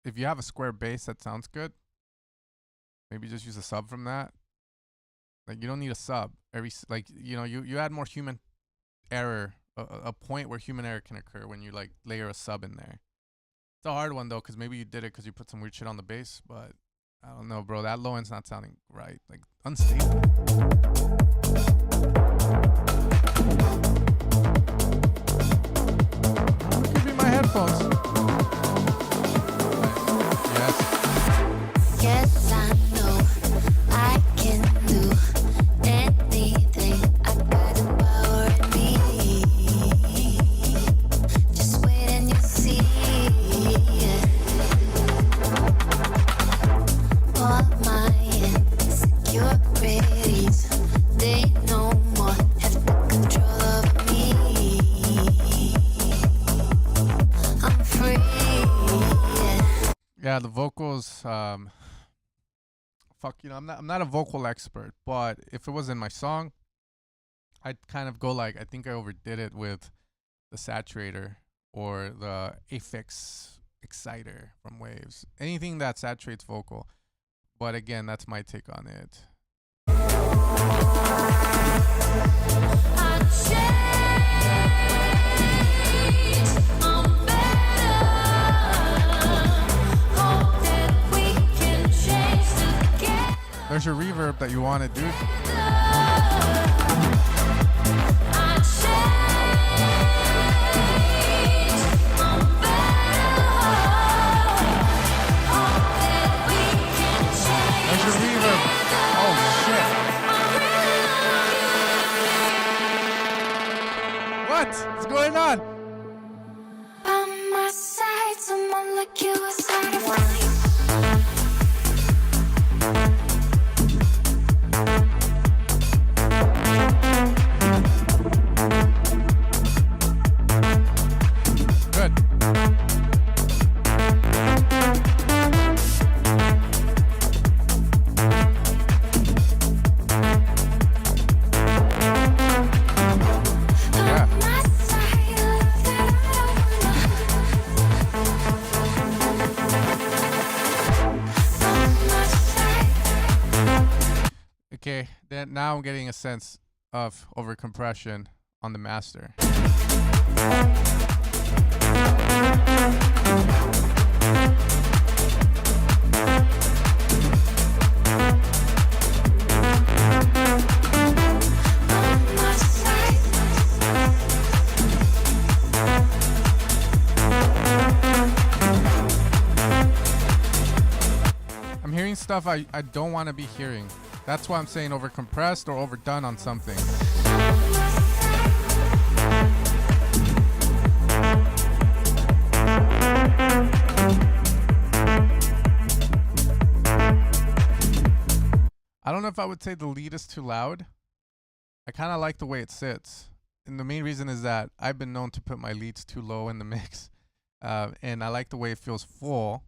if you have a square bass that sounds good, maybe just use a sub from that. Like you don't need a sub. You add more human error, a point where human error can occur when you like layer a sub in there. It's a hard one though, because maybe you did it because you put some weird shit on the bass, but I don't know, bro. That low end's not sounding right. Like unstable. It could be my headphones. Yes. Yes, I know I can do anything. I got the power in me. Just wait and you'll see. All my insecurities, they no more have no control over me. I'm free. Yeah, the vocals fuck, I'm not a vocal expert, but if it was in my song, I'd kind of go like, I think I overdid it with the saturator or the affix exciter from Waves. Anything that saturates vocal. But again, that's my take on it. There's your reverb that you wanted, dude. There's your reverb. Oh shit. What's going on? On my side, someone like you is hard to find. Okay, then now I'm getting a sense of overcompression on the master. I'm hearing stuff I don't want to be hearing. That's why I'm saying overcompressed or overdone on something. I don't know if I would say the lead is too loud. I kind of like the way it sits. And the main reason is that I've been known to put my leads too low in the mix. And I like the way it feels full.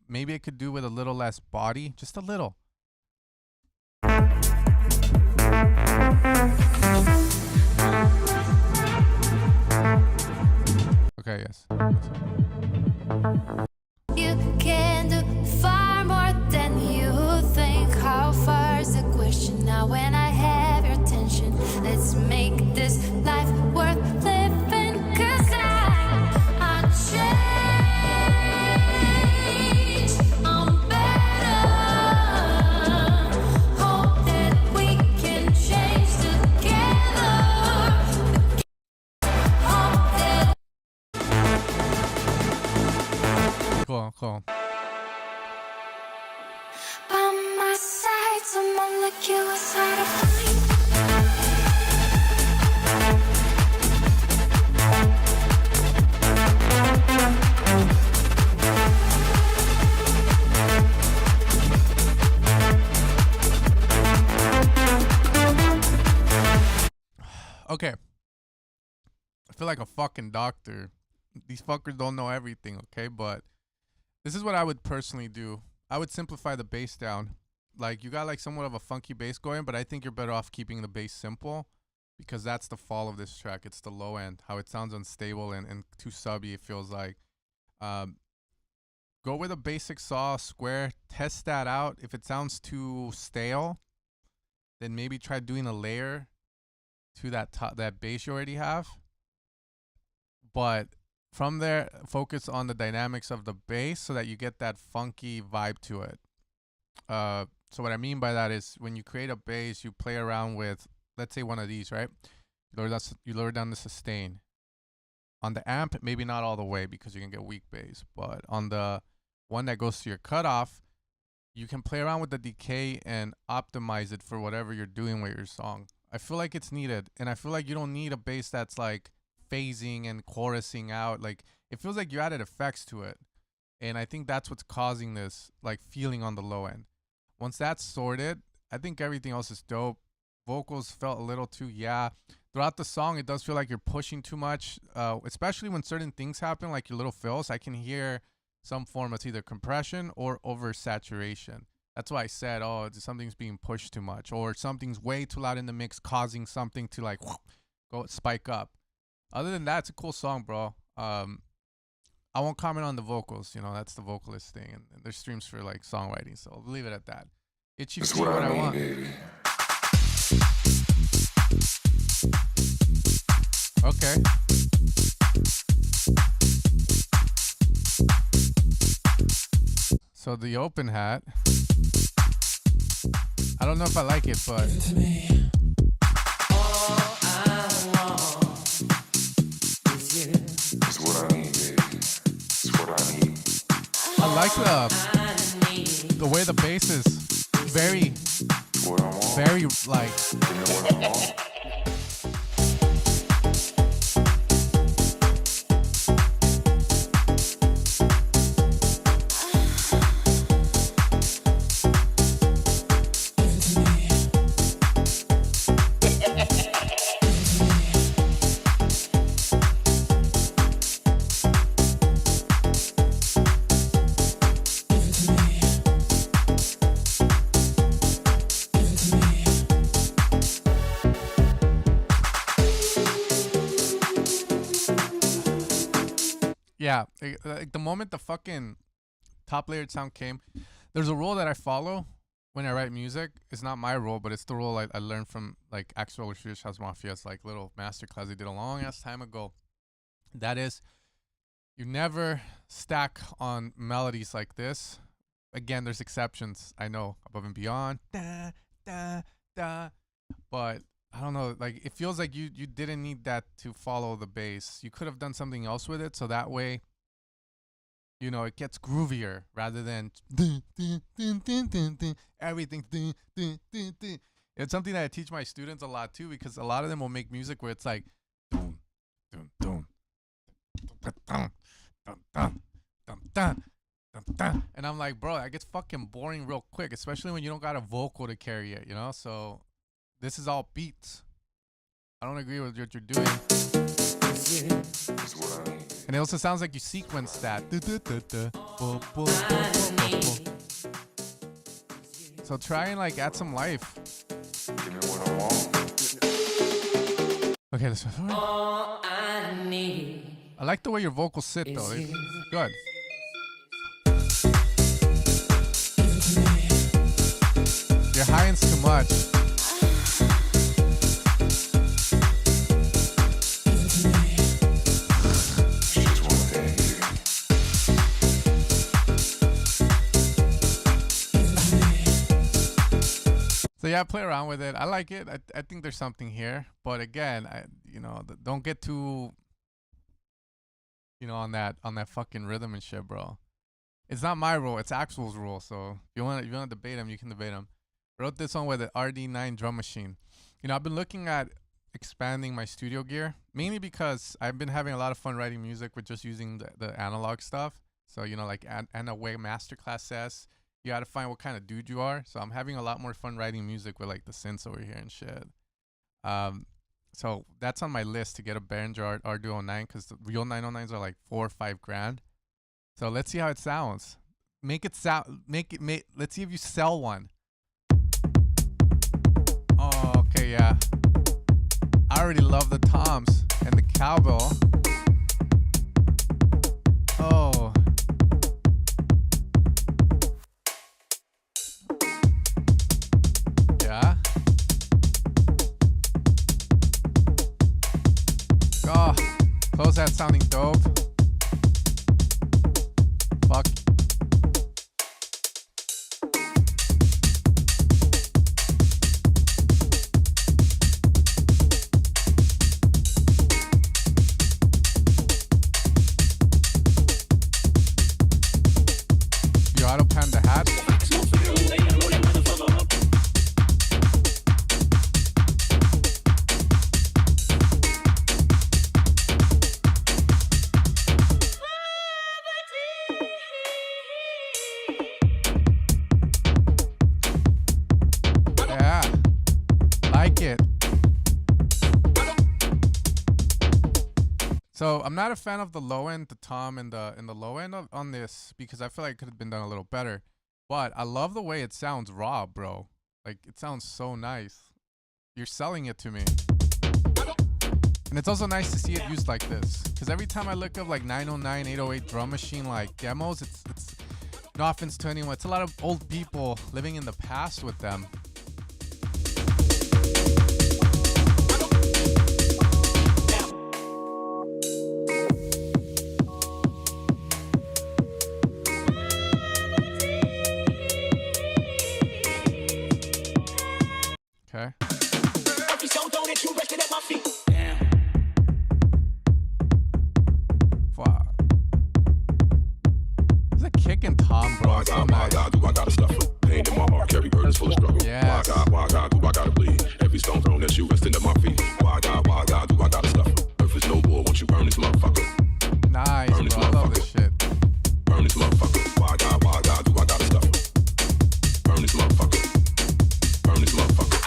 Maybe it could do with a little less body, just a little. Okay, yes. You can do far more than you think. How far is the question now when I have your attention? Let's make this life worth living. 'Cause I change. I'm better. Hope that we can change together. Hope that Cool. by my side, someone like you is hard to find. Okay. I feel like a fucking doctor. These fuckers don't know everything, okay? But this is what I would personally do. I would simplify the bass down. Like, you got like somewhat of a funky bass going, but I think you're better off keeping the bass simple because that's the fall of this track. It's the low end, how it sounds unstable and too subby, it feels like. Go with a basic saw, square, test that out. If it sounds too stale, then maybe try doing a layer to that bass you already have. But from there, focus on the dynamics of the bass so that you get that funky vibe to it. So what I mean by that is when you create a bass, you play around with, let's say one of these, right? You lower down the sustain. On the amp, maybe not all the way because you can get weak bass, but on the one that goes to your cutoff, you can play around with the decay and optimize it for whatever you're doing with your song. I feel like it's needed, and I feel like you don't need a bass that's like phasing and chorusing out. Like, it feels like you added effects to it, and I think that's what's causing this like feeling on the low end. Once that's sorted, I think everything else is dope. Vocals felt a little too, throughout the song it does feel like you're pushing too much, especially when certain things happen, like your little fills. I can hear some form of either compression or oversaturation. That's why I said, oh, something's being pushed too much, or something's way too loud in the mix, causing something to like go spike up. Other than that, it's a cool song, bro. I won't comment on the vocals. You know, that's the vocalist thing, and there's streams for like songwriting, so I'll leave it at that. Itchy That's feet, what I mean, want. baby. Okay. So the open hat. I don't know if I like it, but That's what I mean, baby. That's what I need. I like the way the bass is very, That's what I want. very like. Give me what I want. Yeah, like the moment the fucking top layered sound came, there's a rule that I follow when I write music. It's not my rule, but it's the rule I learned from like Axel or Swedish House Mafia's like little masterclass they did a long ass time ago. That is, you never stack on melodies like this. Again, there's exceptions. I know, Above and Beyond, da da da, but I don't know. Like it feels like you didn't need that to follow the bass. You could have done something else with it, so that way, you know, it gets groovier rather than everything. It's something that I teach my students a lot too, because a lot of them will make music where it's like, dun, dun, dun, dun, dun, dun, dun, dun, dun, dun. And I'm like, bro, that gets fucking boring real quick, especially when you don't got a vocal to carry it, you know? So this is all beats. I don't agree with what you're doing. That's what I need. And it also sounds like you sequence that. So try and like add some life. Give me what I want. Okay, this one. I like the way your vocals sit though. It's good. Your high end's too much. Just one thing, So yeah, play around with it. I like it. I think there's something here, but again, don't get too, on that fucking rhythm and shit, bro. It's not my rule. It's Axel's rule. So if you want to debate him, you can debate him. Wrote this one with an RD9 drum machine. I've been looking at expanding my studio gear, mainly because I've been having a lot of fun writing music with just using the analog stuff. So, like Anna Way Masterclass says, you got to find what kind of dude you are. So I'm having a lot more fun writing music with like the synths over here and shit. So that's on my list to get a Behringer R209, because the real 909s are like $4 or $5 grand. So let's see how it sounds. Let's see if you sell one. Oh, okay, yeah. I already love the toms and the cowbell. Oh. Yeah. Oh, close that sounding dope. Fuck. You auto pan the hat. Yeah, like it. So I'm not a fan of the low end, the tom and the low end on this, because I feel like it could have been done a little better. But I love the way it sounds raw, bro. Like, it sounds so nice. You're selling it to me. And it's also nice to see it used like this. Because every time I look up like 909, 808 drum machine like demos, it's no offense to anyone, it's a lot of old people living in the past with them. Okay. Fuck. There's a kick in Tom, bro. It's so nice. I gotta suffer. Pain in my heart, carry burdens full of struggle. Yes. Why God, do I gotta bleed? Every stone thrown at you resting at my feet. Why God, do I gotta suffer? Earth is no more, won't you burn this motherfucker? Nice, Burn this bro. I love this shit. Burn this motherfucker. Why God, do I gotta suffer? Burn this motherfucker. Burn this motherfucker.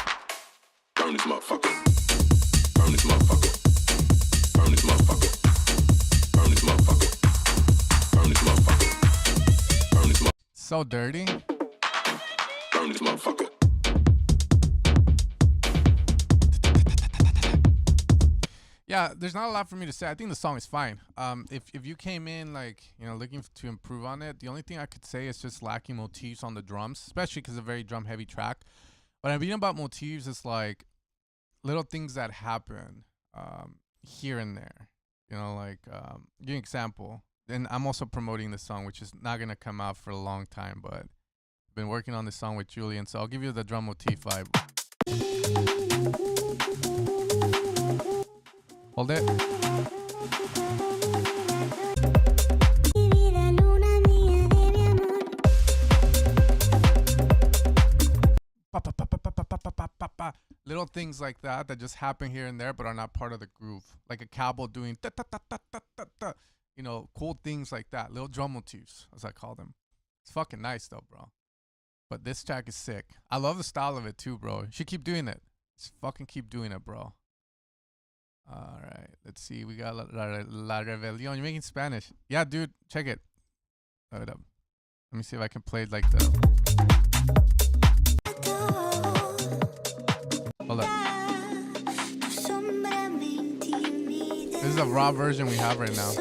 Burn this motherfucker. Burn this motherfucker. Burn this motherfucker. Burn this motherfucker. Burn this motherfucker. Burn this motherfucker. So dirty. Burn this motherfucker. Yeah, there's not a lot for me to say. I think the song is fine. If you came in like, you know, looking to improve on it, the only thing I could say is just lacking motifs on the drums, especially because it's a very drum heavy track. What I'm reading about motifs is like little things that happen here and there. You know, like give you an example. And I'm also promoting this song, which is not gonna come out for a long time, but I've been working on this song with Julian, so I'll give you the drum motif vibe. Hold it. Little things like that that just happen here and there but are not part of the groove. Like a cowboy doing ta ta ta ta ta ta ta. You know, cool things like that. Little drum motifs, as I call them. It's fucking nice though, bro. But this track is sick. I love the style of it too, bro. You should keep doing it. Just fucking keep doing it, bro. All right, let's see. We got La Rebelión. You're making Spanish. Yeah, dude, check it. Hold up. Let me see if I can play it like the... Hold up. This is a raw version we have right now.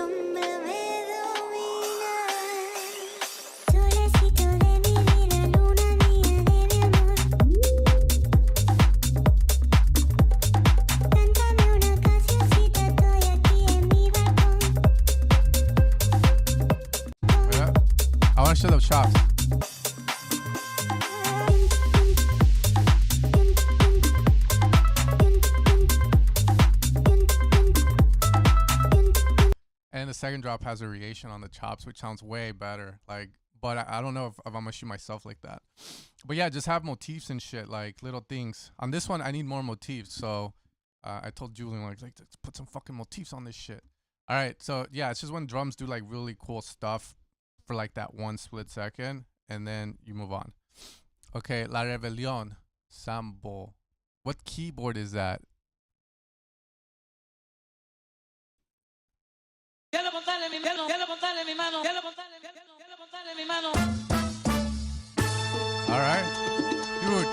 I want to show the chops. And the second drop has a variation on the chops, which sounds way better. Like, but I don't know if I'm gonna shoot myself like that. But yeah, just have motifs and shit, like little things. On this one, I need more motifs. So I told Julian like let's put some fucking motifs on this shit. All right, so yeah, it's just when drums do like really cool stuff for like that one split second, and then you move on. Okay, La Rebelión, Sambo. What keyboard is that? All right,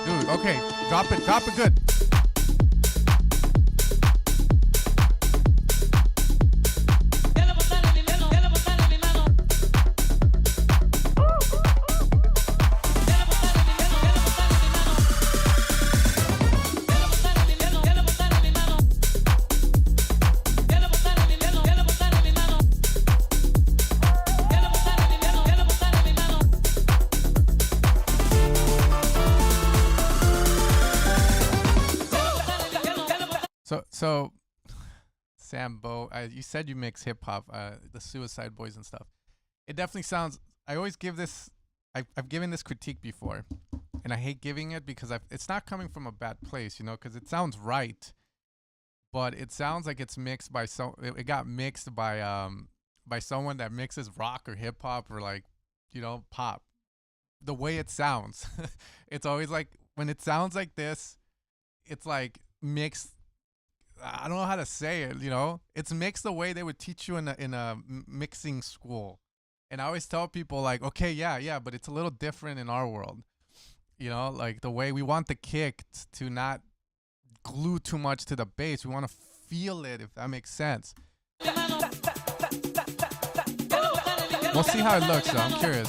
dude. Okay, drop it good. So, Sambo, you said you mix hip hop, the Suicide Boys and stuff. It definitely sounds. I always give this. I've given this critique before, and I hate giving it because it's not coming from a bad place, you know, because it sounds right, but it sounds like it's mixed by it got mixed by someone that mixes rock or hip hop or like, you know, pop. The way it sounds, it's always like when it sounds like this, it's like mixed. I don't know how to say it, you know. It's mixed the way they would teach you in a mixing school, And I always tell people like, okay, yeah, but it's a little different in our world. You know, like the way we want the kick to not glue too much to the bass. We want to feel it, if that makes sense. We'll see how it looks, though. I'm curious.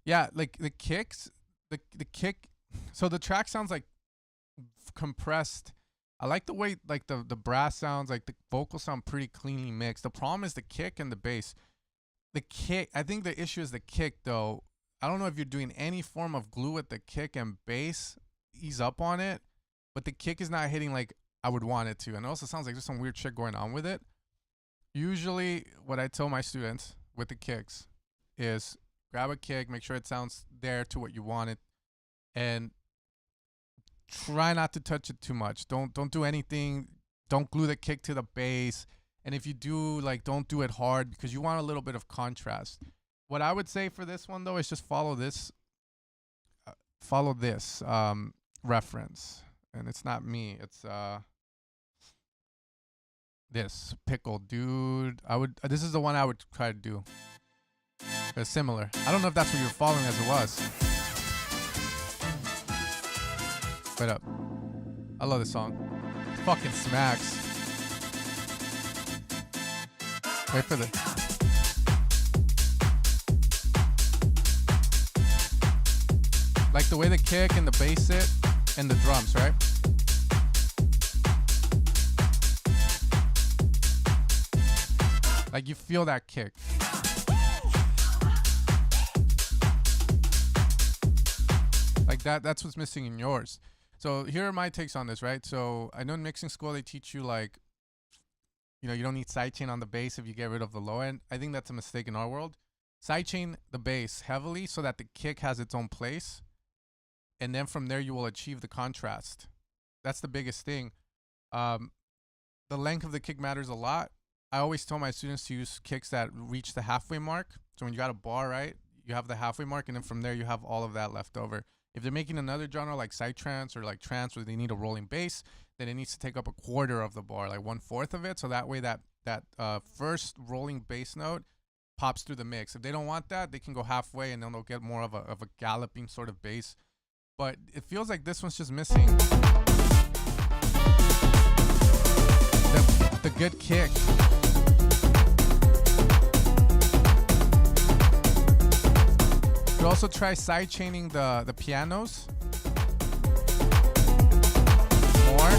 Yeah, like the kicks, the kick. So the track sounds like compressed. I like the way like the brass sounds, like the vocals sound pretty cleanly mixed. The problem is the kick and the bass. The kick, I think the issue is the kick though. I don't know if you're doing any form of glue with the kick and bass, ease up on it, but the kick is not hitting like I would want it to. And it also sounds like there's some weird shit going on with it. Usually what I tell my students with the kicks is grab a kick, make sure it sounds there to what you want it, and try not to touch it too much. Don't do anything. Don't glue the kick to the bass. And if you do, like, don't do it hard because you want a little bit of contrast. What I would say for this one though is just follow this reference. And it's not me. It's this Pickle Dude. This is the one I would try to do. It's similar. I don't know if that's what you're following as it was. Wait up. I love this song. It fucking smacks. Wait for the... Like the way the kick and the bass hit and the drums, right? Like you feel that kick. Like that's what's missing in yours. So here are my takes on this, right? So I know in mixing school they teach you like, you know, you don't need sidechain on the bass if you get rid of the low end. I think that's a mistake in our world. Sidechain the bass heavily so that the kick has its own place. And then from there you will achieve the contrast. That's the biggest thing. The length of the kick matters a lot. I always tell my students to use kicks that reach the halfway mark. So when you got a bar, right, you have the halfway mark, and then from there you have all of that left over. If they're making another genre like psytrance or like trance where they need a rolling bass, then it needs to take up a quarter of the bar, like 1/4 of it. So that way that first rolling bass note pops through the mix. If they don't want that, they can go halfway and then they'll get more of a galloping sort of bass. But it feels like this one's just missing the good kick. You could also try sidechaining the pianos more.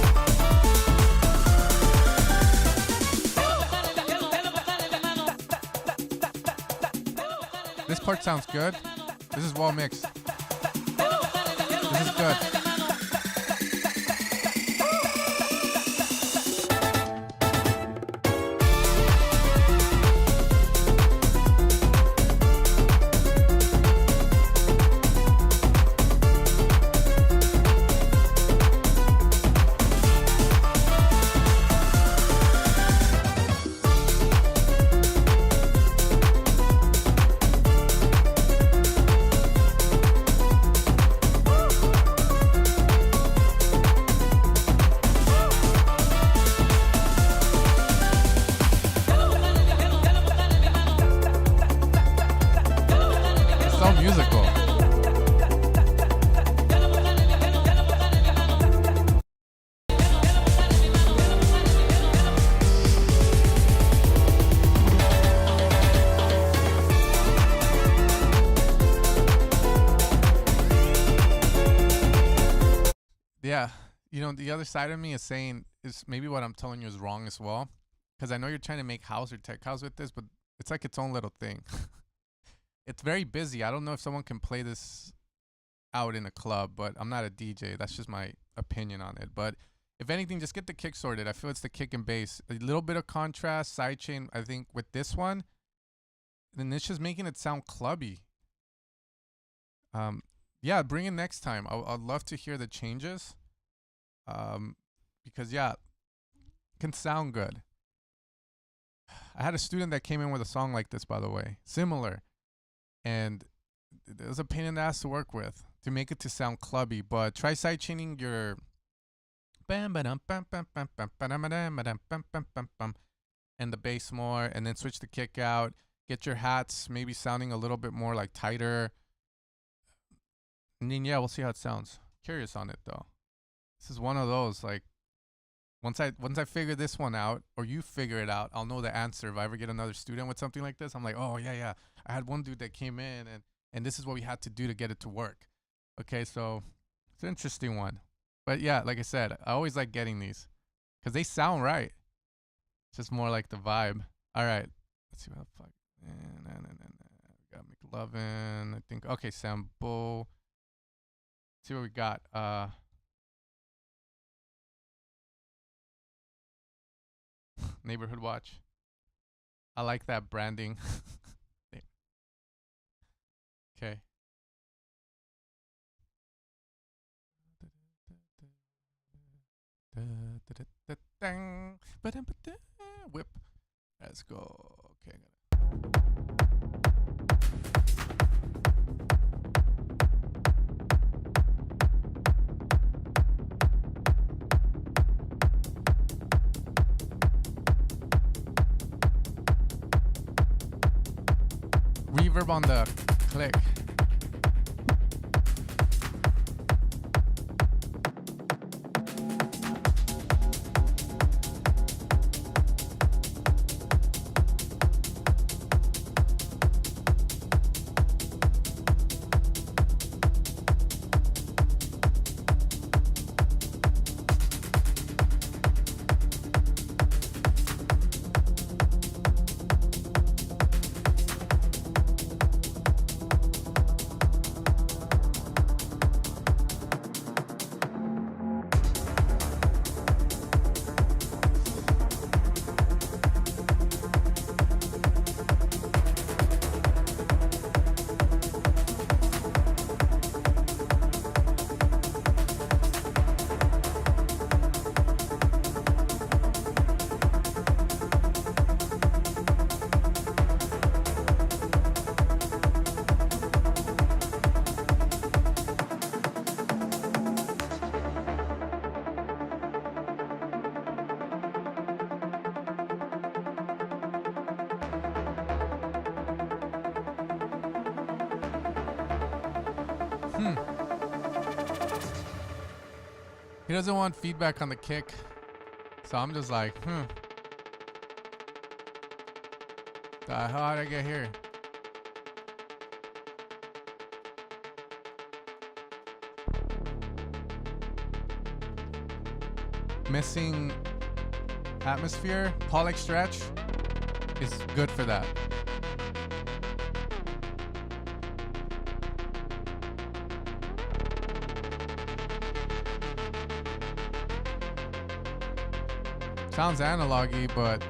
This part sounds good. This is well mixed. This is good. Yeah, you know, the other side of me is saying is maybe what I'm telling you is wrong as well. Because I know you're trying to make house or tech house with this, but it's like its own little thing. It's very busy. I don't know if someone can play this out in a club, but I'm not a DJ. That's just my opinion on it. But if anything, just get the kick sorted. I feel it's the kick and bass. A little bit of contrast, sidechain, I think, with this one. Then it's just making it sound clubby. Yeah, bring it next time. I'd love to hear the changes. Because, yeah, it can sound good. I had a student that came in with a song like this, by the way, similar, and it was a pain in the ass to work with to make it to sound clubby. But try sidechaining your and the bass more, and then switch the kick out. Get your hats maybe sounding a little bit more like tighter. And then yeah, we'll see how it sounds. Curious on it though. This is one of those like once I figure this one out, or you figure it out, I'll know the answer. If I ever get another student with something like this, I'm like, oh yeah. I had one dude that came in and this is what we had to do to get it to work. Okay, so it's an interesting one. But yeah, like I said, I always like getting these because they sound right. It's just more like the vibe. All right, let's see what the fuck. We got McLovin, I think. Okay, sample. Let's see what we got. Neighborhood Watch. I like that branding. Okay. Whip. Let's go. Okay. Reverb on the click. He doesn't want feedback on the kick. So I'm just like, how did I get here? Missing atmosphere, Pollock stretch is good for that. Sounds analogy, but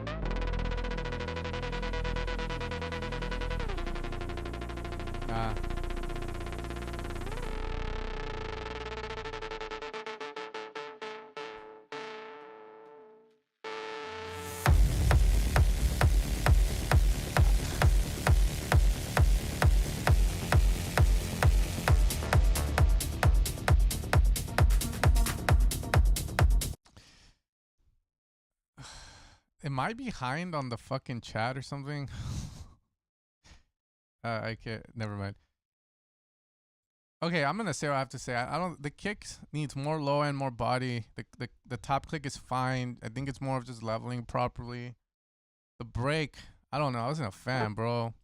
am I behind on the fucking chat or something? I can't. Never mind. Okay, I'm gonna say what I have to say. I don't. The kicks needs more low end, more body. The top click is fine. I think it's more of just leveling properly. The break, I don't know. I wasn't a fan, bro.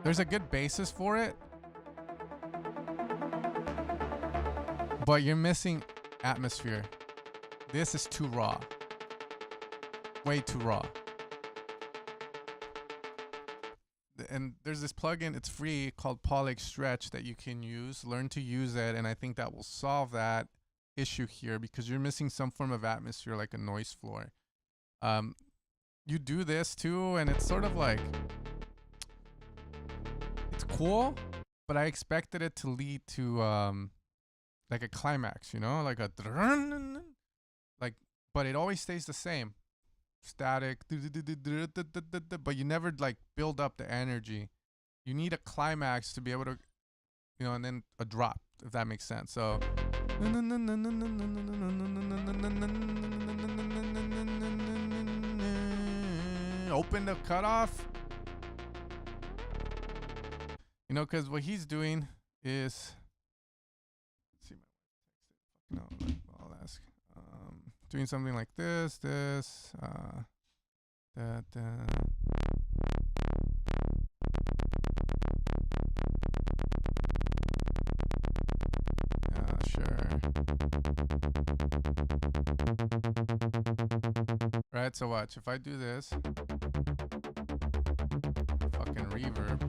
There's a good basis for it, but you're missing atmosphere. This is too raw. Way too raw. And there's this plugin, it's free, called Pollock Stretch that you can use. Learn to use it, and I think that will solve that issue here because you're missing some form of atmosphere, like a noise floor. You do this too, and it's sort of like, it's cool, but I expected it to lead to like a climax, you know, like a like, but it always stays the same. static, but you never like build up the energy. You need a climax to be able to, you know, and then a drop, if that makes sense. So open the cutoff. You know, because what he's doing is, let's see, no, I'll ask. Doing something like this, yeah, sure. Right, so watch. If I do this, fucking reverb.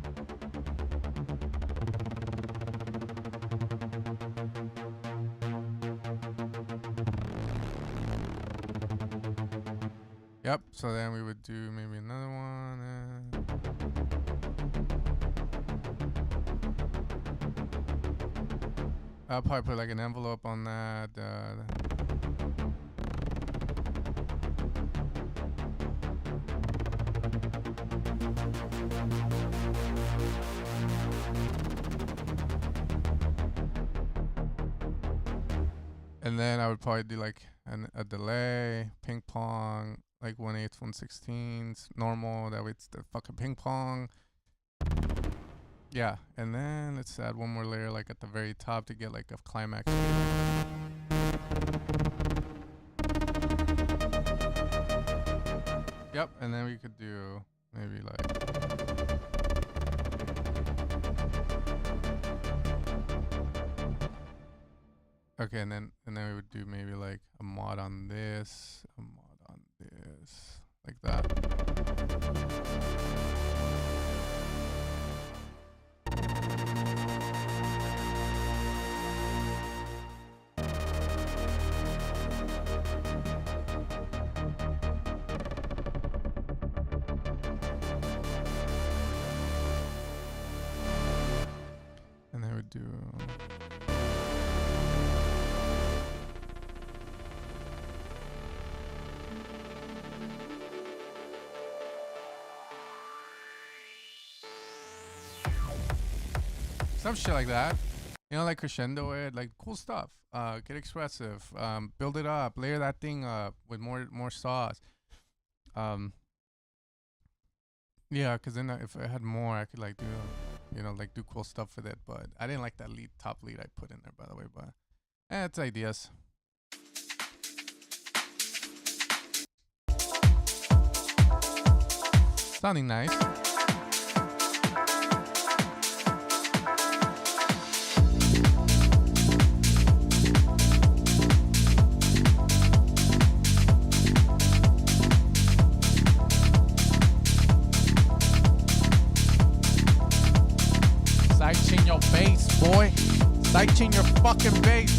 Yep, so then we would do maybe another one. I'll probably put like an envelope on that. And then I would probably do like a delay, ping pong, like 1/8, 1/16, normal. That way it's the fucking ping pong. Yeah, and then let's add one more layer like at the very top to get like a climax. Yep, and then we could do maybe like, okay, and then we would do maybe like a mod on this, like that. And then we would do some shit like that, you know, like crescendo it, like cool stuff. Get expressive, build it up, layer that thing up with more sauce. Yeah, because then if I had more, I could like do, you know, like do cool stuff with it. But I didn't like that top lead I put in there, by the way. But it's ideas. Sounding nice. Sight-chain your bass, boy. Sight-chain your fucking bass.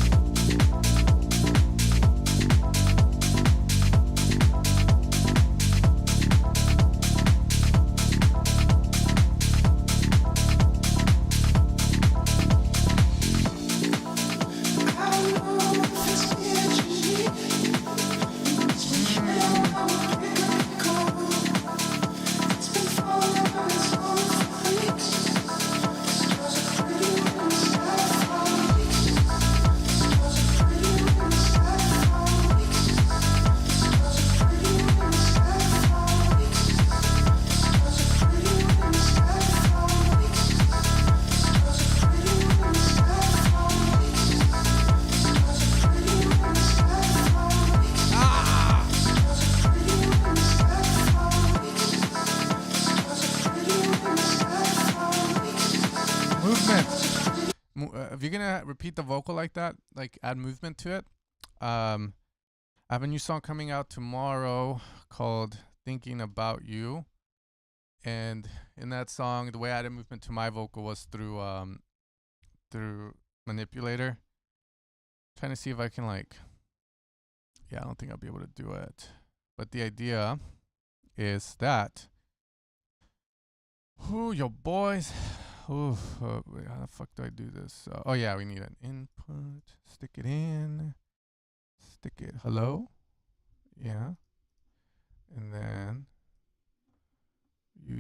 If you're gonna repeat the vocal like that, like add movement to it. I have a new song coming out tomorrow called Thinking About You, and in that song the way I added movement to my vocal was through manipulator. Trying to see if I can like, yeah, I don't think I'll be able to do it, but the idea is that yo boys. Ooh, wait, how the fuck do I do this? Oh yeah, we need an input. Stick it in. Stick it. Hello? Yeah. And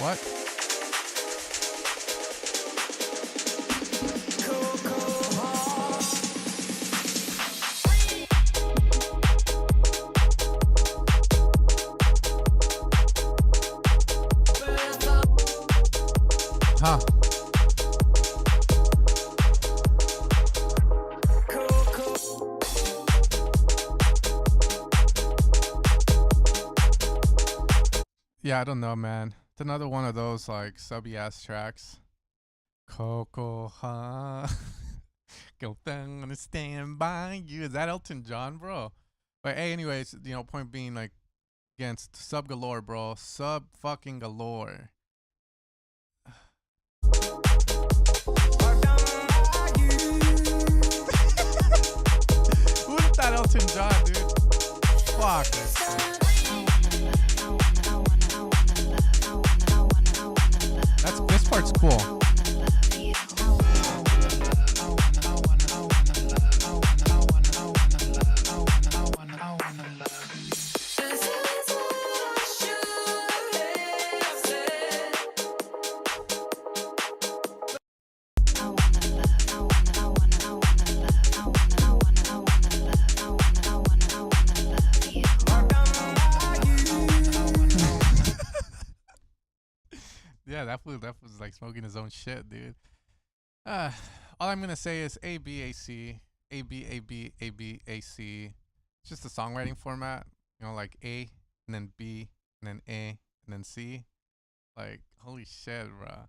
What? Huh. Yeah, I don't know, man. It's another one of those like subby ass tracks. Coco, huh? Go down, gonna stand by you. Is that Elton John, bro? But hey, anyways, point being, like, against Sub Galore, bro. Sub fucking Galore. Who's that Elton John, dude? Fuck. This part's cool. Yeah, that was like smoking his own shit, dude. All I'm gonna say is A B A C, A B A B A B A C. It's just a songwriting format, like A and then B and then A and then C. Like, holy shit, bro.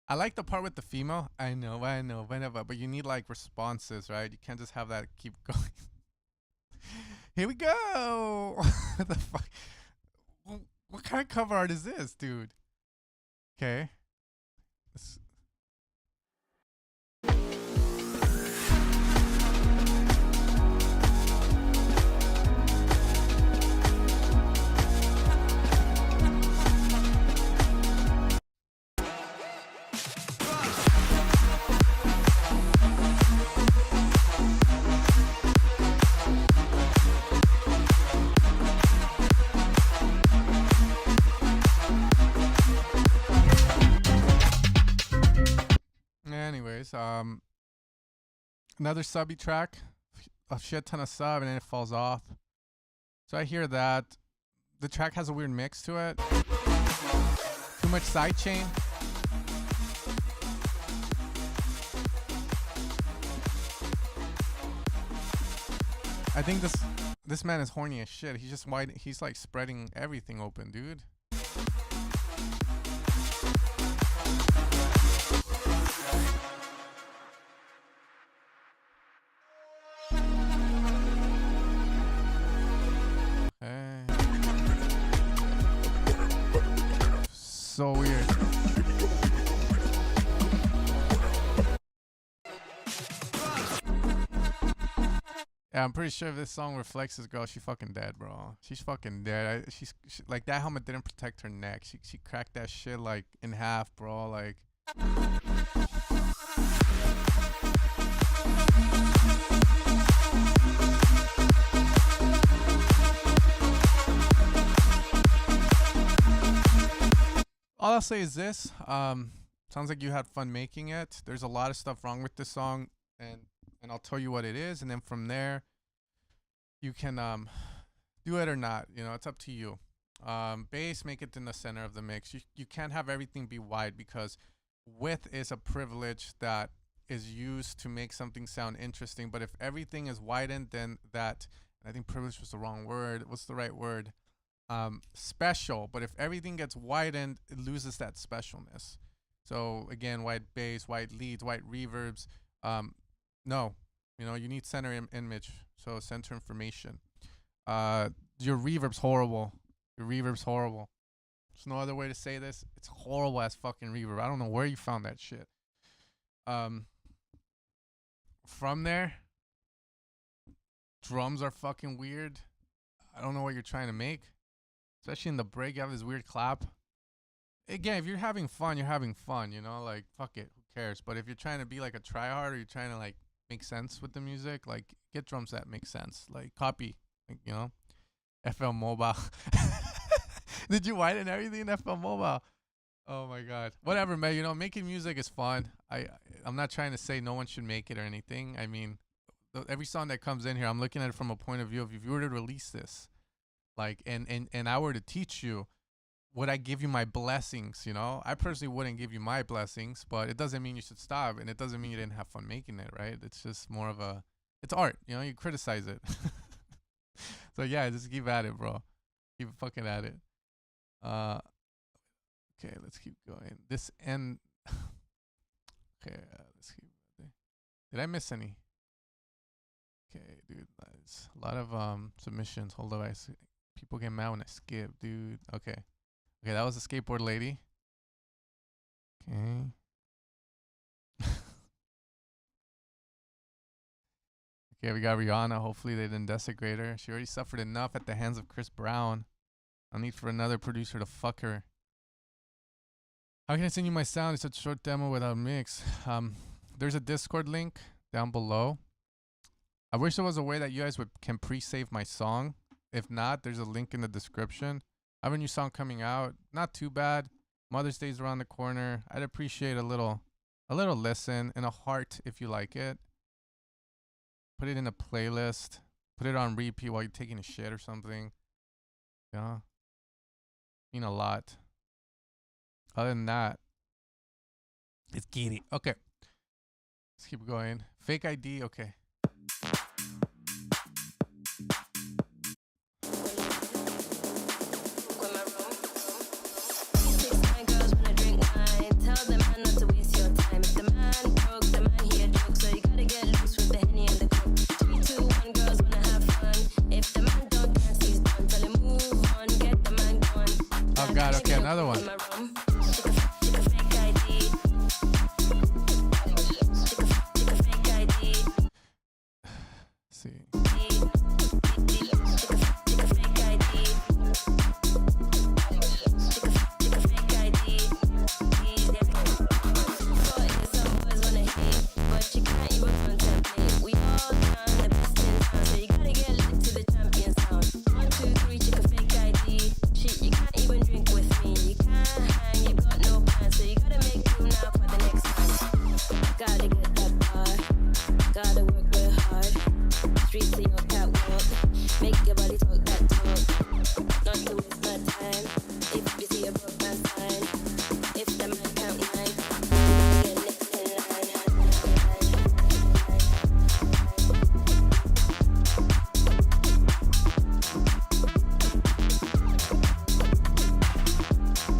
I like the part with the female. I know, whatever. But you need like responses, right? You can't just have that keep going. Here we go. What the fuck? What kind of cover art is this, dude? Okay. Anyways, another subby track, a shit ton of sub, and then it falls off. So I hear that. The track has a weird mix to it. Too much sidechain. I think this man is horny as shit. He's just wide. He's like spreading everything open, dude. So weird. Yeah, I'm pretty sure if this song reflects this girl, she's fucking dead, bro. She's fucking dead. She like, that helmet didn't protect her neck. She cracked that shit like in half, bro. Like. All I'll say is this. Sounds like you had fun making it. There's a lot of stuff wrong with this song, and I'll tell you what it is, and then from there, you can do it or not. It's up to you. Bass, make it in the center of the mix. You can't have everything be wide, because width is a privilege that is used to make something sound interesting. But if everything is widened, then that, I think privilege was the wrong word. What's the right word? Special. But if everything gets widened, it loses that specialness. So again, wide bass, wide leads, wide reverbs. No, you need center image. So center information. Your reverb's horrible. There's no other way to say this. It's horrible as fucking reverb. I don't know where you found that shit. From there, drums are fucking weird. I don't know what you're trying to make. Especially in the break, you have this weird clap. Again, if you're having fun, you're having fun, like, fuck it, who cares? But if you're trying to be like a tryhard, or you're trying to like make sense with the music, like, get drums that make sense. Like, copy, like, FL Mobile. Did you widen everything in FL Mobile? Oh my god. Whatever, man. You know, making music is fun. I'm not trying to say no one should make it or anything. I mean, every song that comes in here, I'm looking at it from a point of view of if you were to release this, like, and I were to teach you, would I give you my blessings? You know, I personally wouldn't give you my blessings, but it doesn't mean you should stop, and it doesn't mean you didn't have fun making it, right? It's just more of it's art. You know, you criticize it. So yeah, just keep at it, bro. Keep fucking at it. Okay, let's keep going. This end. Okay, let's keep. Did I miss any? Okay, dude, that's a lot of submissions. Hold up, people get mad when I skip, dude. Okay, that was the skateboard lady. Okay. Okay, we got Rihanna. Hopefully they didn't desecrate her. She already suffered enough at the hands of Chris Brown. No need for another producer to fuck her. How can I send you my sound? It's a short demo without mix. There's a Discord link down below. I wish there was a way that you guys can pre-save my song. If not, there's a link in the description. I have a new song coming out. Not too bad. Mother's Day's around the corner. I'd appreciate a little listen and a heart if you like it. Put it in a playlist. Put it on repeat while you're taking a shit or something. Yeah. Mean a lot. Other than that, it's giddy. Okay. Let's keep going. Fake ID. Okay. Oh God. Okay, another one.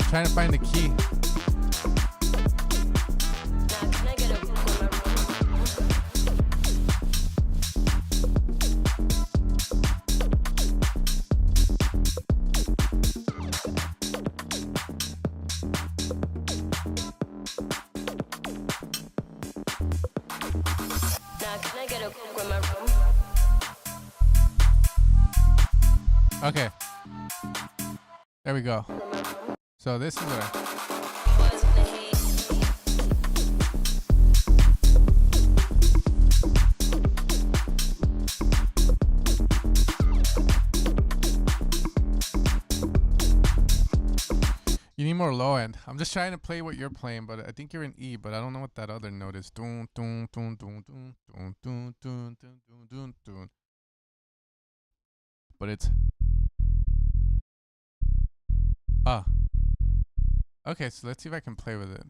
Trying to find the key. Okay. There we go. So this is what you need more low end. I'm just trying to play what you're playing, but I think you're in E, but I don't know what that other note is. Dun, dun, dun, dun, dun, dun, dun, dun, dun, dun, dun. But it's okay, so let's see if I can play with it.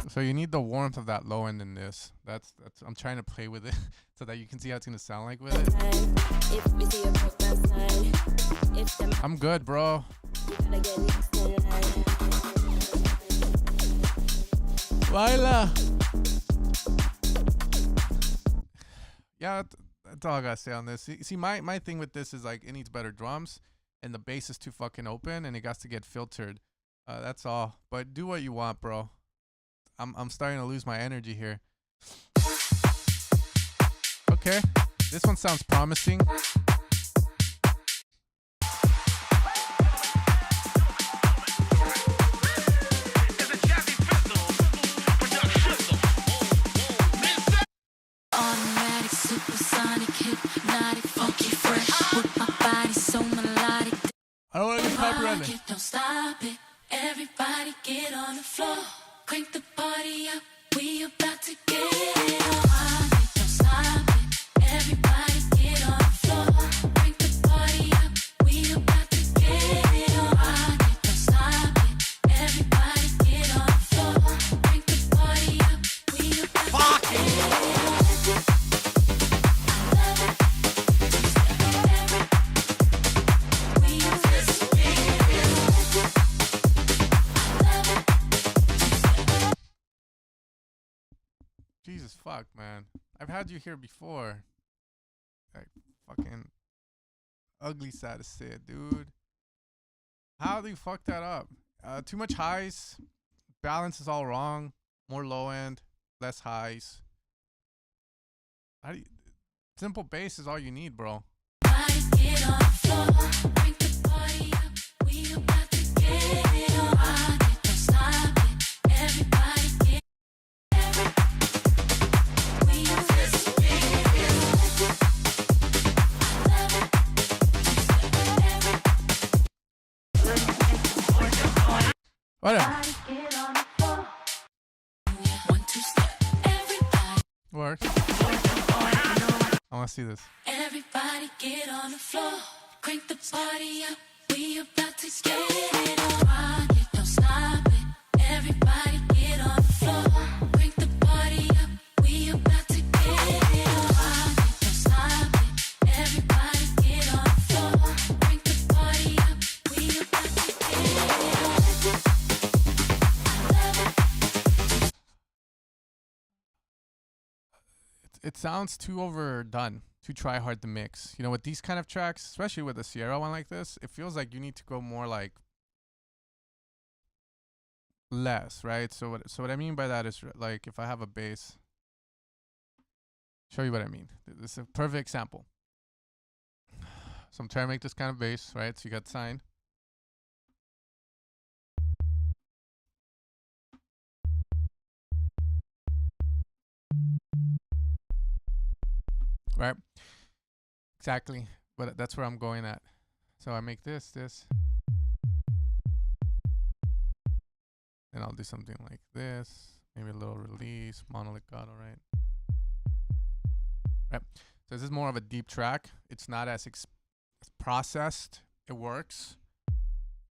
So you need the warmth of that low end in this. That's I'm trying to play with it so that you can see how it's gonna sound like with it. I'm good, bro. Lila. Yeah, that's all I gotta say on this. See, my thing with this is like it needs better drums, and the bass is too fucking open, and it got to get filtered. That's all. But do what you want, bro. I'm starting to lose my energy here. Okay, this one sounds promising. sonic, hypnotic, funky, fresh. With my body so melodic. I don't want to get copyrighted. Rock it, don't stop it. Everybody get on the floor. Crank the party up. We about to get it on. Rock it, don't stop it. Everybody get on the floor. Crank the party up. We about to get it on. Rock it, don't stop it. Everybody get on the floor. Crank the party up. We about to get it on. Jesus fuck, man. I've had you here before. Like, fucking ugly sad to say it, dude. How do you fuck that up? Too much highs. Balance is all wrong. More low end, less highs. How do you, simple bass is all you need, bro. Get on the floor, crank the party up. We about to get it on. Rock it, don't stop it. Everybody get we just get it on. Whatever. Get on the floor. 1, 2 step. Everybody. Works. I want to see this. Everybody get on the floor. Crank the party up. We about to get it on. Rock it, don't stop it. Everybody get on the floor. Crank the party up. We about to get it on. Rock it, don't stop it. Everybody get on the floor. Crank the party up. We about to get it on. It sounds too overdone, too try hard to mix. You know, with these kind of tracks, especially with a Sierra one like this, it feels like you need to go more like less, right? So what I mean by that is like if I have a bass, show you what I mean. This is a perfect example. So I'm trying to make this kind of bass, right? So you got sine. Right, exactly, but that's where I'm going at. So I make this, and I'll do something like this, maybe a little release, mono legato, right? Right. So this is more of a deep track. It's not as processed. It works.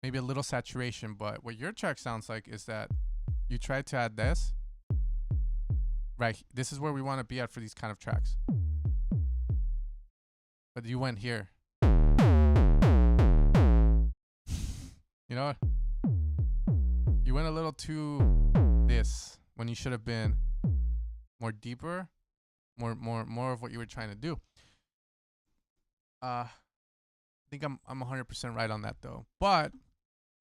Maybe a little saturation, but what your track sounds like is that you tried to add this. Right. This is where we want to be at for these kind of tracks. But you went here. You know what? You went a little too this when you should have been more deeper, more of what you were trying to do. I think I'm 100% right on that though. But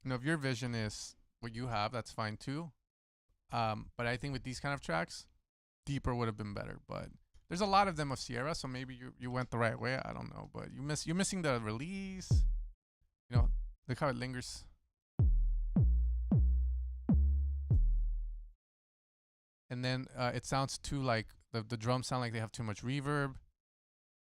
you know, if your vision is what you have, that's fine too. But I think with these kind of tracks, deeper would have been better. But there's a lot of them of Sierra, so maybe you went the right way. I don't know, but you're missing the release. You know, look how it lingers. And then it sounds too like the drums sound like they have too much reverb,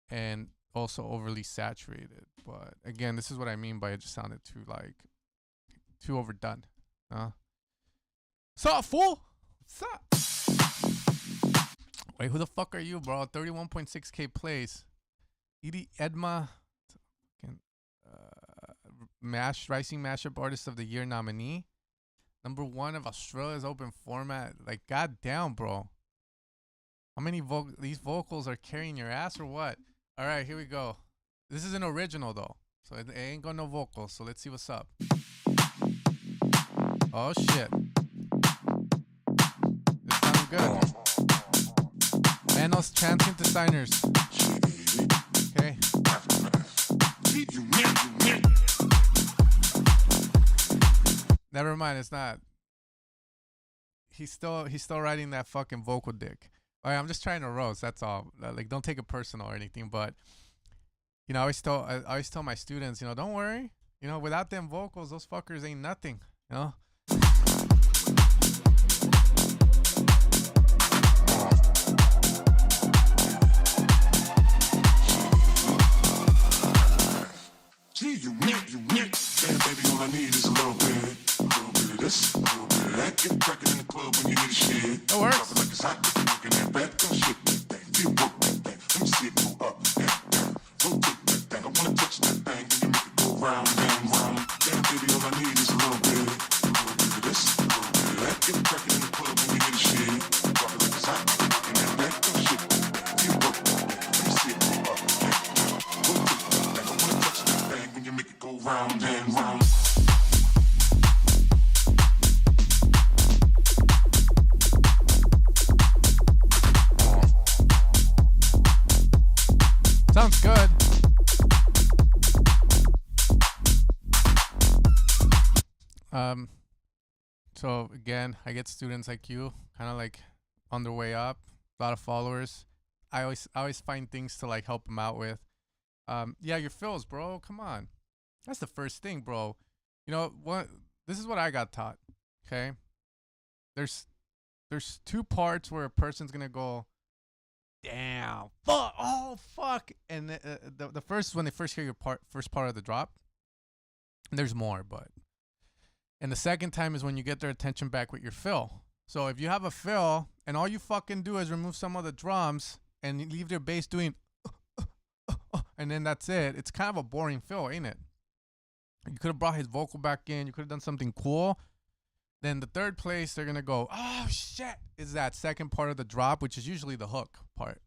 and also overly saturated. But again, this is what I mean by it just sounded too overdone. What's up, fool? What's up? Wait, who the fuck are you, bro? 31.6K plays. Edie Edma, Rising Mashup Artist of the Year nominee. #1 of Australia's open format. Like, goddamn, bro. How many these vocals are carrying your ass or what? All right, here we go. This is an original though, so it ain't got no vocals. So let's see what's up. Oh shit. This sounds good. Manos Transient Designers. Okay. Never mind, it's not. He's still riding that fucking vocal dick. All right, I'm just trying to roast. That's all. Like, don't take it personal or anything. But you know, I always tell my students, you know, don't worry. You know, without them vocals, those fuckers ain't nothing. You know. Yes. Round and round. Sounds good. So again, I get students like you, kind of like on their way up, a lot of followers. I always find things to like help them out with. Yeah, your fills, bro. Come on. That's the first thing, bro. You know what? This is what I got taught. Okay. There's two parts where a person's gonna go, damn, fuck, oh fuck, and the first is when they first hear your first part of the drop. And there's more, and the second time is when you get their attention back with your fill. So if you have a fill and all you fucking do is remove some of the drums and you leave their bass doing, and then that's it. It's kind of a boring fill, ain't it? You could have brought his vocal back in. You could have done something cool. Then the third place, they're going to go, oh, shit, is that second part of the drop, which is usually the hook part.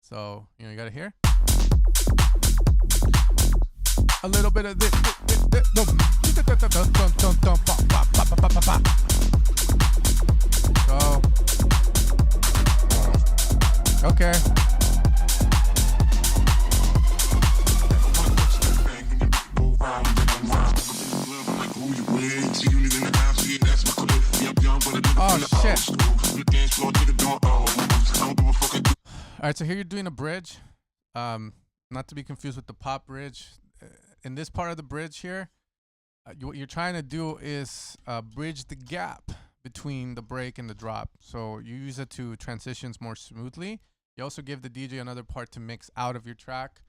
So, you got to hear? A little bit of this. So, okay. Oh shit. Alright, so here you're doing a bridge. Not to be confused with the pop bridge. In this part of the bridge here, what you're trying to do is bridge the gap between the break and the drop. So you use it to transitions more smoothly. You also give the DJ another part to mix out of your track.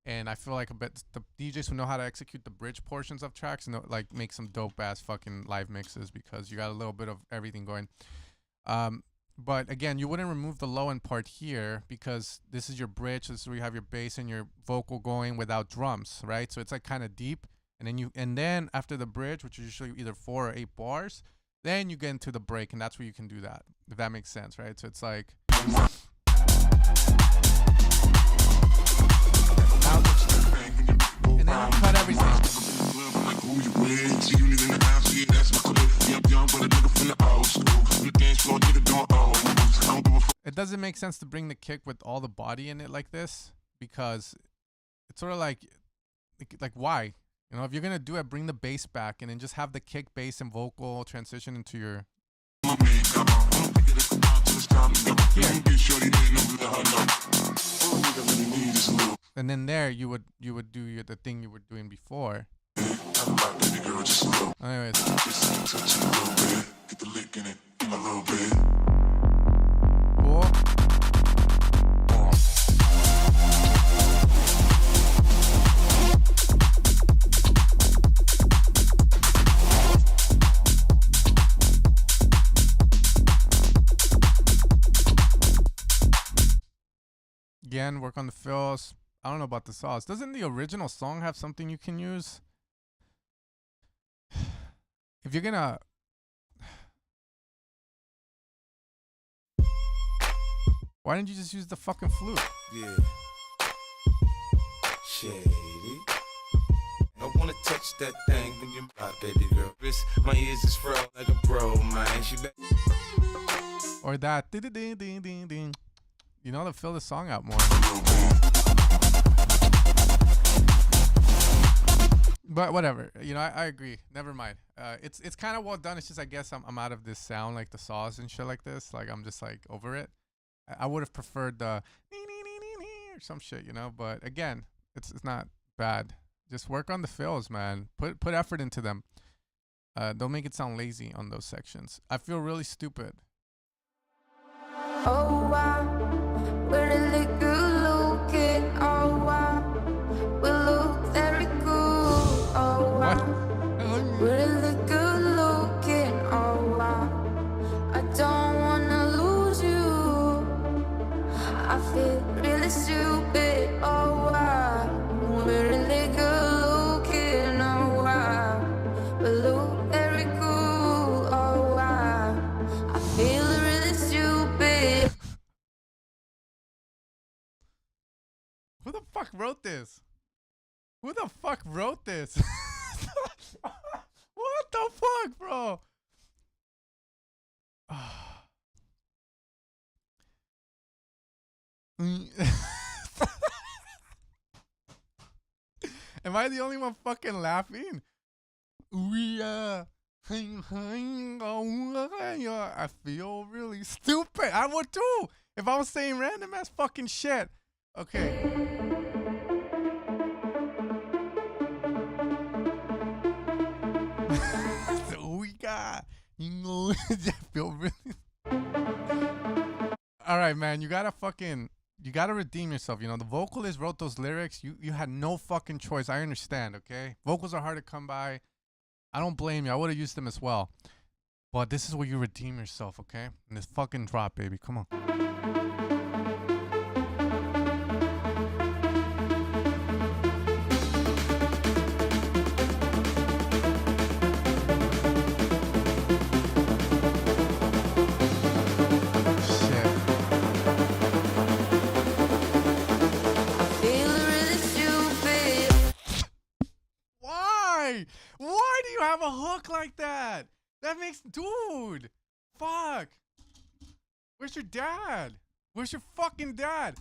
And I feel like the DJs who know how to execute the bridge portions of tracks and like make some dope ass fucking live mixes because you got a little bit of everything going. But again, you wouldn't remove the low end part here because this is your bridge. This is where you have your bass and your vocal going without drums, right? So it's like kind of deep. And then after the bridge, which is usually either 4 or 8 bars, then you get into the break, and that's where you can do that, if that makes sense, right? So it's like. And then you cut everything. It doesn't make sense to bring the kick with all the body in it like this because it's sort of like why? If you're gonna do it, bring the bass back and then just have the kick, bass, and vocal transition into your. And then there you would do the thing you were doing before. Anyways. Cool. Again, work on the fills. I don't know about the sauce. Doesn't the original song have something you can use? If you're gonna... Why didn't you just use the fucking flute? Yeah. Shady. I wanna touch that thing when you my baby girl. My ears is fro like a bro, man. She back. Or that ding ding ding ding ding. You know, to fill the song out more. But whatever, I agree. Never mind. It's kind of well done. It's just I guess I'm out of this sound like the saws and shit like this. Like I'm just like over it. I would have preferred the or some shit, But again, it's not bad. Just work on the fills, man. Put effort into them. Don't make it sound lazy on those sections. I feel really stupid. Oh wow, we're really good looking. Oh wow, we look very good. Oh wow, we're really good looking. Oh wow, I don't wanna lose you. feel really stupid. Oh wow, we're really good looking. Oh wow, we look very cool. Oh wow, I feel really stupid. Who the fuck wrote this? Who the fuck wrote this? What the fuck, bro? Am I the only one fucking laughing? I feel really stupid. I would too if I was saying random ass fucking shit. Okay. I feel really. All right, man. You gotta redeem yourself. You know, the vocalist wrote those lyrics. You had no fucking choice. I understand, okay? Vocals are hard to come by. I don't blame you. I would have used them as well. But this is where you redeem yourself, okay? And this fucking drop, baby. Come on. Why do you have a hook like that? That makes... Dude! Fuck! Where's your dad? Where's your fucking dad?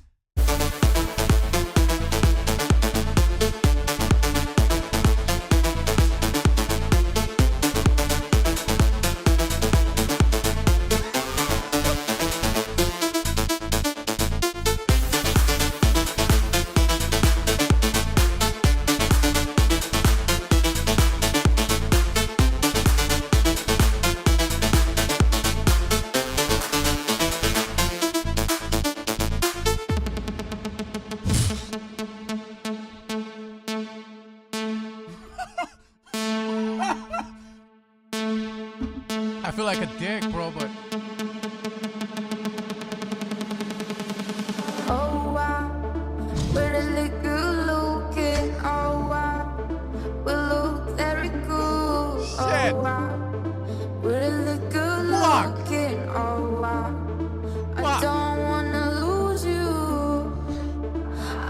I feel like a dick, bro, but... Oh wow, we're really good looking. Oh wow, we look very cool. Shit. Oh wow, we're really good Fuck. looking. Oh wow, Fuck. I don't wanna lose you.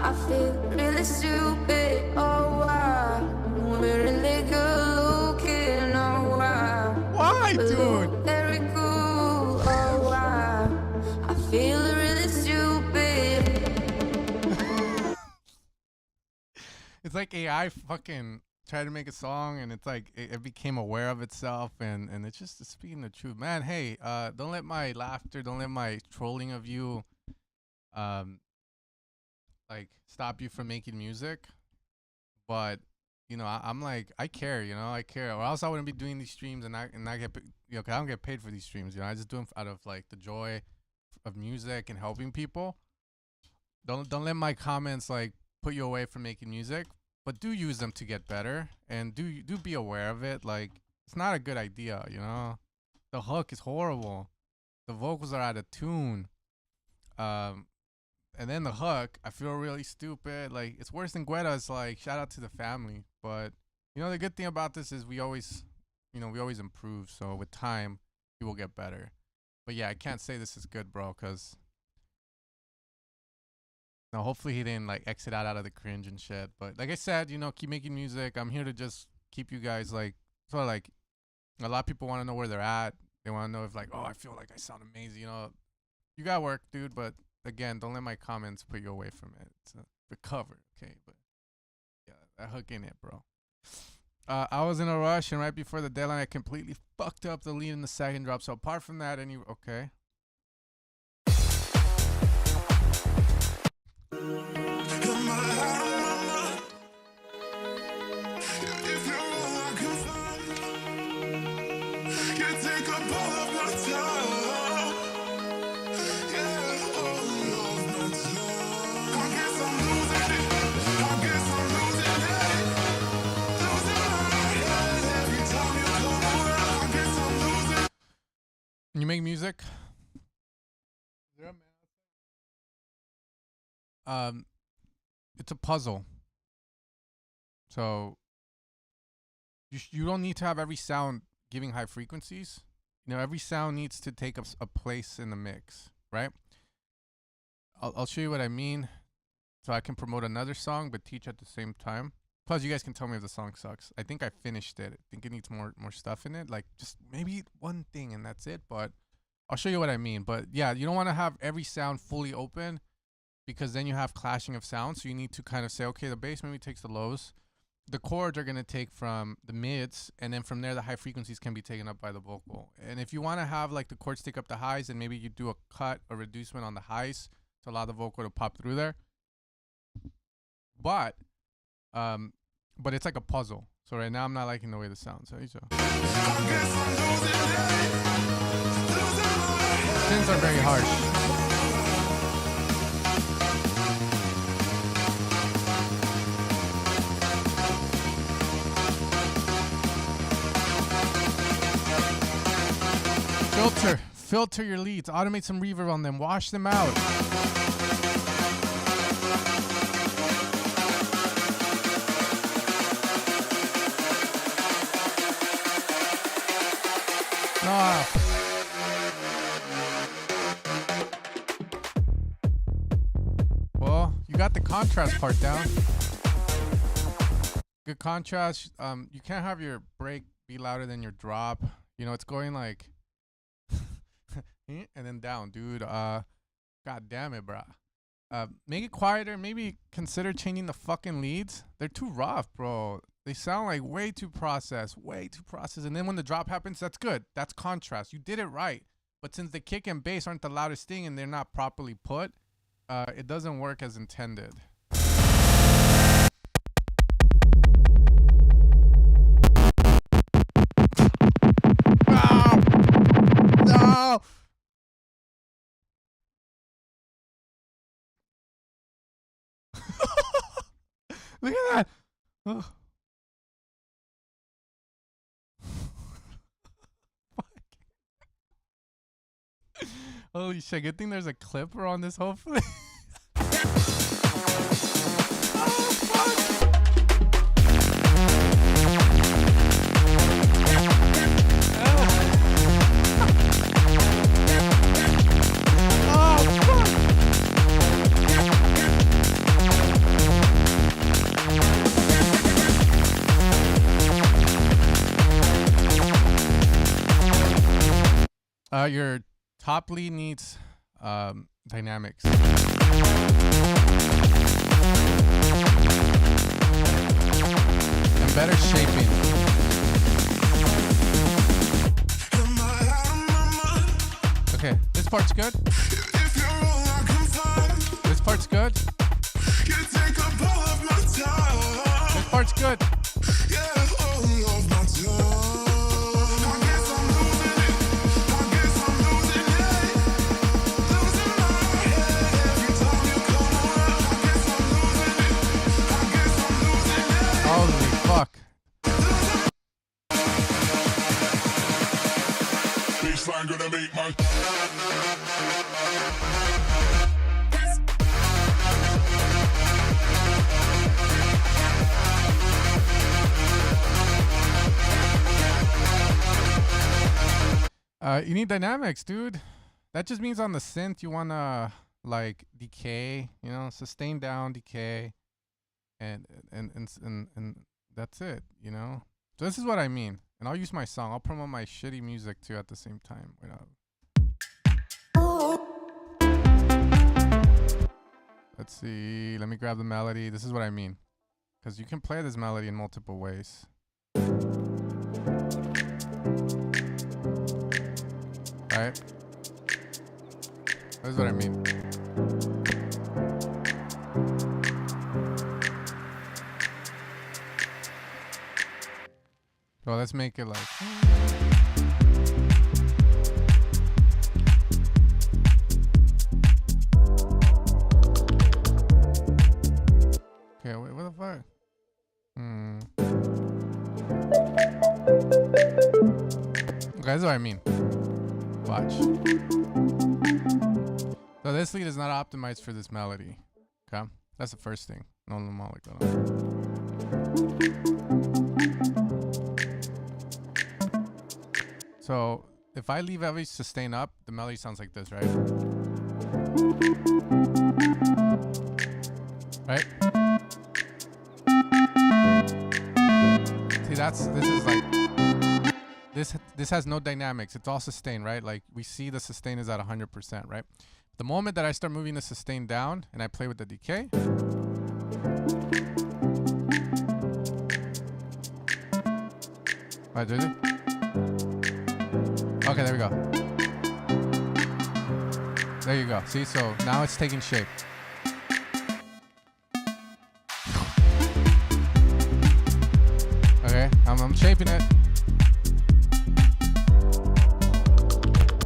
I feel really stupid. Oh wow, we're really good looking. Oh wow. Why, dude? Very cool. Oh wow, I feel really stupid. It's like AI fucking tried to make a song and it's like it became aware of itself and it's just speaking the truth. Man, hey, don't let my laughter, don't let my trolling of you like stop you from making music. But you know, I'm like, I care, you know, I care, or else I wouldn't be doing these streams and I get, you know, 'cause I don't get paid for these streams, you know, I just do them out of like the joy of music and helping people. Don't let my comments like put you away from making music, but do use them to get better and do be aware of it. Like, it's not a good idea, you know. The hook is horrible. The vocals are out of tune. And then the hook, I feel really stupid. Like, it's worse than Guetta's. Like, shout out to the family. But, you know, the good thing about this is we always improve. So with time, we will get better. But yeah, I can't say this is good, bro, because no, hopefully he didn't like exit out of the cringe and shit. But like I said, you know, keep making music. I'm here to just keep you guys like, sort of like, a lot of people want to know where they're at. They want to know if like, oh, I feel like I sound amazing. You know, you got work, dude, but again, don't let my comments put you away from it. It's the cover, okay? But yeah, that hook in it, bro. I was in a rush, and right before the deadline, I completely fucked up the lead in the second drop. So apart from that, okay. You make music? it's a puzzle. So you don't need to have every sound giving high frequencies. You know, every sound needs to take up a place in the mix, right? I'll show you what I mean, so I can promote another song but teach at the same time. Plus, you guys can tell me if the song sucks. I think I finished it. I think it needs more stuff in it, like just maybe one thing and that's it. But I'll show you what I mean. But yeah, you don't want to have every sound fully open because then you have clashing of sounds. So you need to kind of say, okay, the bass maybe takes the lows. The chords are going to take from the mids, and then from there the high frequencies can be taken up by the vocal. And if you want to have like the chords take up the highs, then maybe you do a cut or reducement on the highs to allow the vocal to pop through there. But it's like a puzzle. So right now I'm not liking the way this sounds. Synths are very harsh. Filter your leads, automate some reverb on them, wash them out. Well, you got the contrast part down. Good contrast. You can't have your break be louder than your drop. You know, it's going like and then down, dude. God damn it, bruh. Make it quieter. Maybe consider changing the fucking leads. They're too rough, bro. They sound like way too processed. And then when the drop happens, that's good. That's contrast. You did it right. But since the kick and bass aren't the loudest thing and they're not properly put, it doesn't work as intended. No! Look at that. Oh. Holy shit, good thing there's a clipper on this, hopefully. Oh, fuck. Your top lead needs dynamics. And better shaping. Okay, this part's good. This part's good. This part's good. Fuck. Baseline gonna make my you need dynamics, dude. That just means on the synth you wanna like decay, you know, sustain down, decay, and that's it, you know. So this is what I mean, and I'll use my song. I'll promote my shitty music too at the same time. Wait up. Let's see. Let me grab the melody. This is what I mean, because you can play this melody in multiple ways. Right? This is what I mean. So let's make it like. Okay, wait, what the fuck? Okay, that's what I mean. Watch. So this lead is not optimized for this melody. Okay, that's the first thing. No, like that. So if I leave every sustain up, the melody sounds like this, right? Right? See, this is like, this has no dynamics. It's all sustain, right? Like we see the sustain is at 100%, right? The moment that I start moving the sustain down and I play with the decay, alright, did it? Okay, there we go. There you go. See, so now it's taking shape. Okay, I'm shaping it.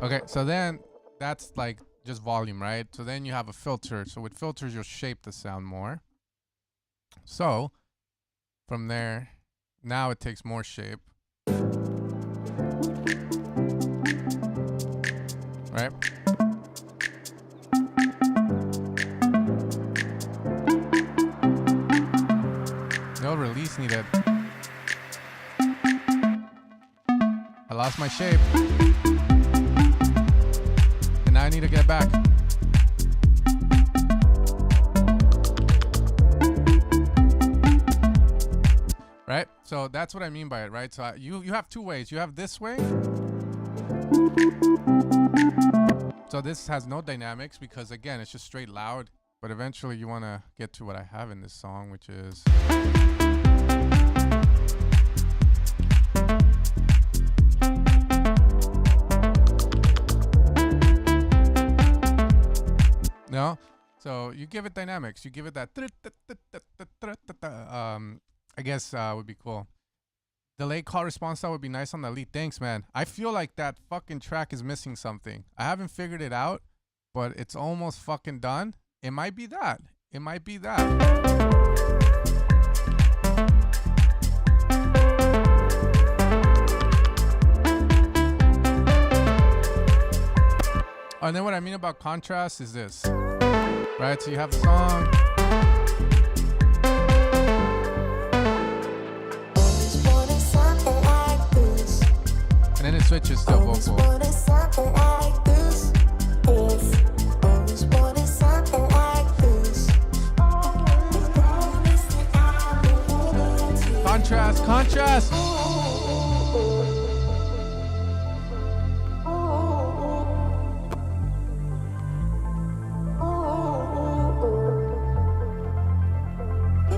Okay, so then that's like just volume, right? So then you have a filter. So with filters, you'll shape the sound more. So from there, now it takes more shape. Right? No release needed. I lost my shape. And now I need to get back. Right? So that's what I mean by it, right? So you have two ways. You have this way. So this has no dynamics because, again, it's just straight loud. But eventually you want to get to what I have in this song, which is... No? So you give it dynamics. You give it that... I guess would be cool. Delay call response that would be nice on the lead. Thanks, man. I feel like that fucking track is missing something. I haven't figured it out, but it's almost fucking done. It might be that. It might be that. Oh, and then what I mean about contrast is this. Right? So you have the song. And then it switches to vocal. Contrast, contrast.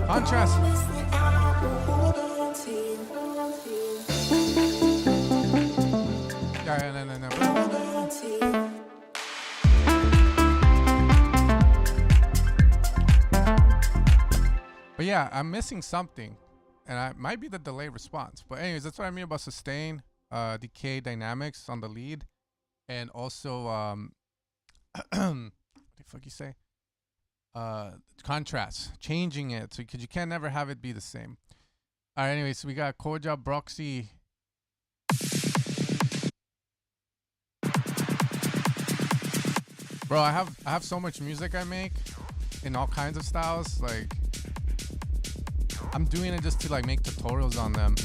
Contrast. No. But yeah, I'm missing something, and it might be the delay response. But anyways, that's what I mean about sustain, decay dynamics on the lead, and also what the fuck you say? Contrast, changing it, so because you can't never have it be the same. All right, anyways, so we got Koja Broxy. Bro, I have so much music I make in all kinds of styles. Like, I'm doing it just to like make tutorials on them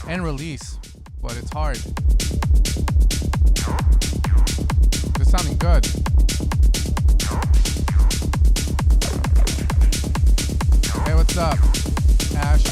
and release, but it's hard. It's sounding good. Hey, what's up, Ash?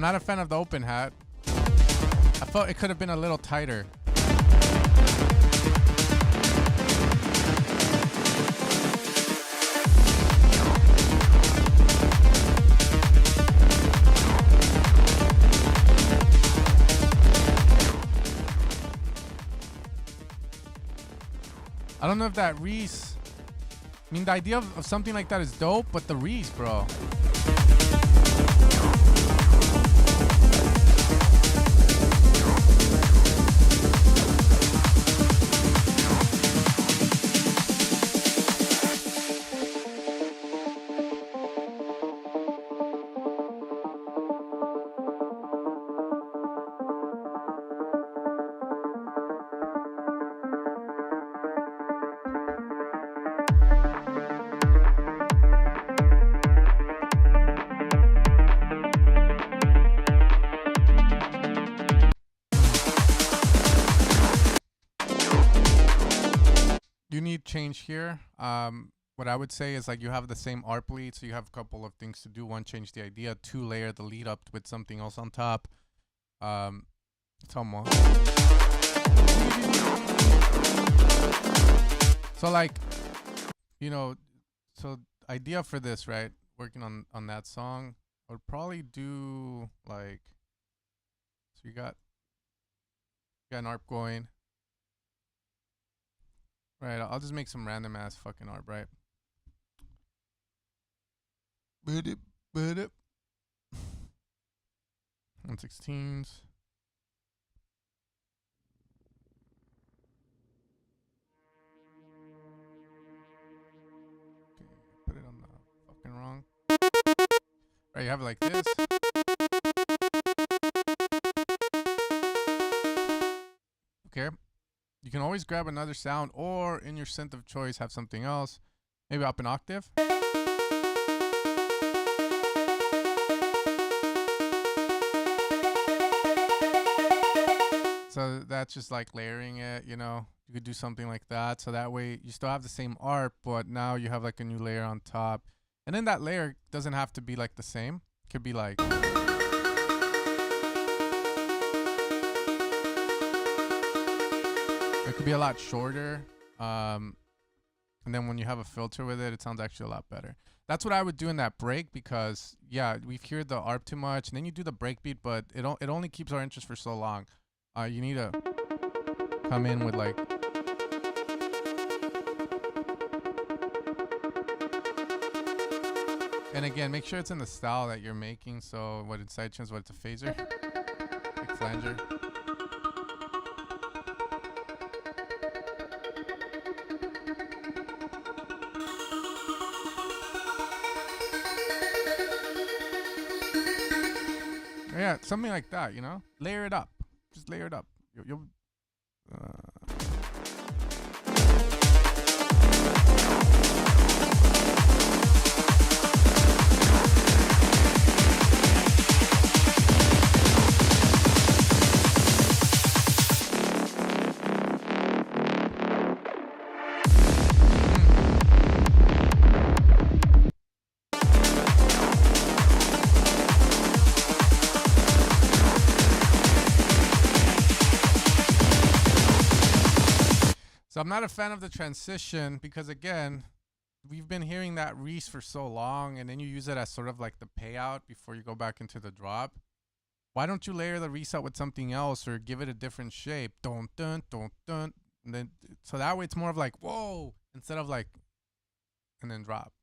not a fan of the open hat. I thought it could have been a little tighter. I don't know if that Reese... I mean, the idea of something like that is dope, but the Reese, bro. You need change here. What I would say is like you have the same ARP lead, so you have a couple of things to do. One, change the idea. Two, layer the lead up with something else on top. Somewhat. So like, you know, so idea for this, right? Working on that song, I would probably do like, so you got an ARP going. Right, I'll just make some random ass fucking ARP, right? 1/16s. Okay, put it on the fucking wrong. Right, you have it like this. Okay. You can always grab another sound, or in your synth of choice have something else. Maybe up an octave. So that's just like layering it, you know. You could do something like that. So that way you still have the same ARP, but now you have like a new layer on top. And then that layer doesn't have to be like the same. It could be like... It could be a lot shorter. And then when you have a filter with it, it sounds actually a lot better. That's what I would do in that break because, yeah, we've heard the ARP too much. And then you do the break beat, but it only keeps our interest for so long. You need to come in with like... And again, make sure it's in the style that you're making. So what it's sidechains, what it's a phaser, like flanger. Yeah, something like that, you know? Layer it up. Just layer it up. You'll So I'm not a fan of the transition because, again, we've been hearing that Reese for so long, and then you use it as sort of like the payout before you go back into the drop. Why don't you layer the Reese out with something else or give it a different shape? Dun, dun, dun, dun. And then, so that way it's more of like, whoa, instead of like, and then drop.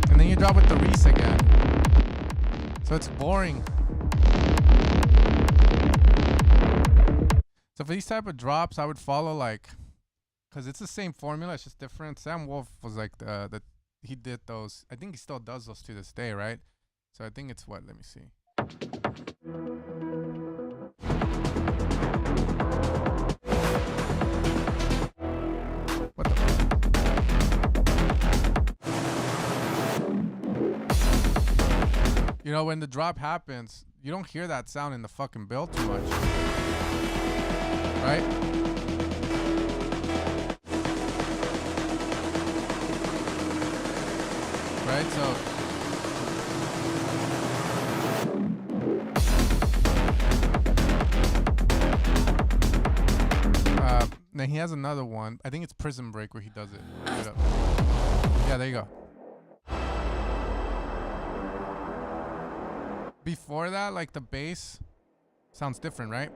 And then you drop with the Reese again. So it's boring. So for these type of drops, I would follow like, cause it's the same formula, it's just different. Sam Wolf was like he did those. I think he still does those to this day, right? So I think it's what? Let me see. What the fuck? You know, when the drop happens, you don't hear that sound in the fucking build too much. Right? right? So then he has another one. I think it's Prison Break where he does it. Wait up. Yeah, there you go. Before that, like the bass sounds different, right?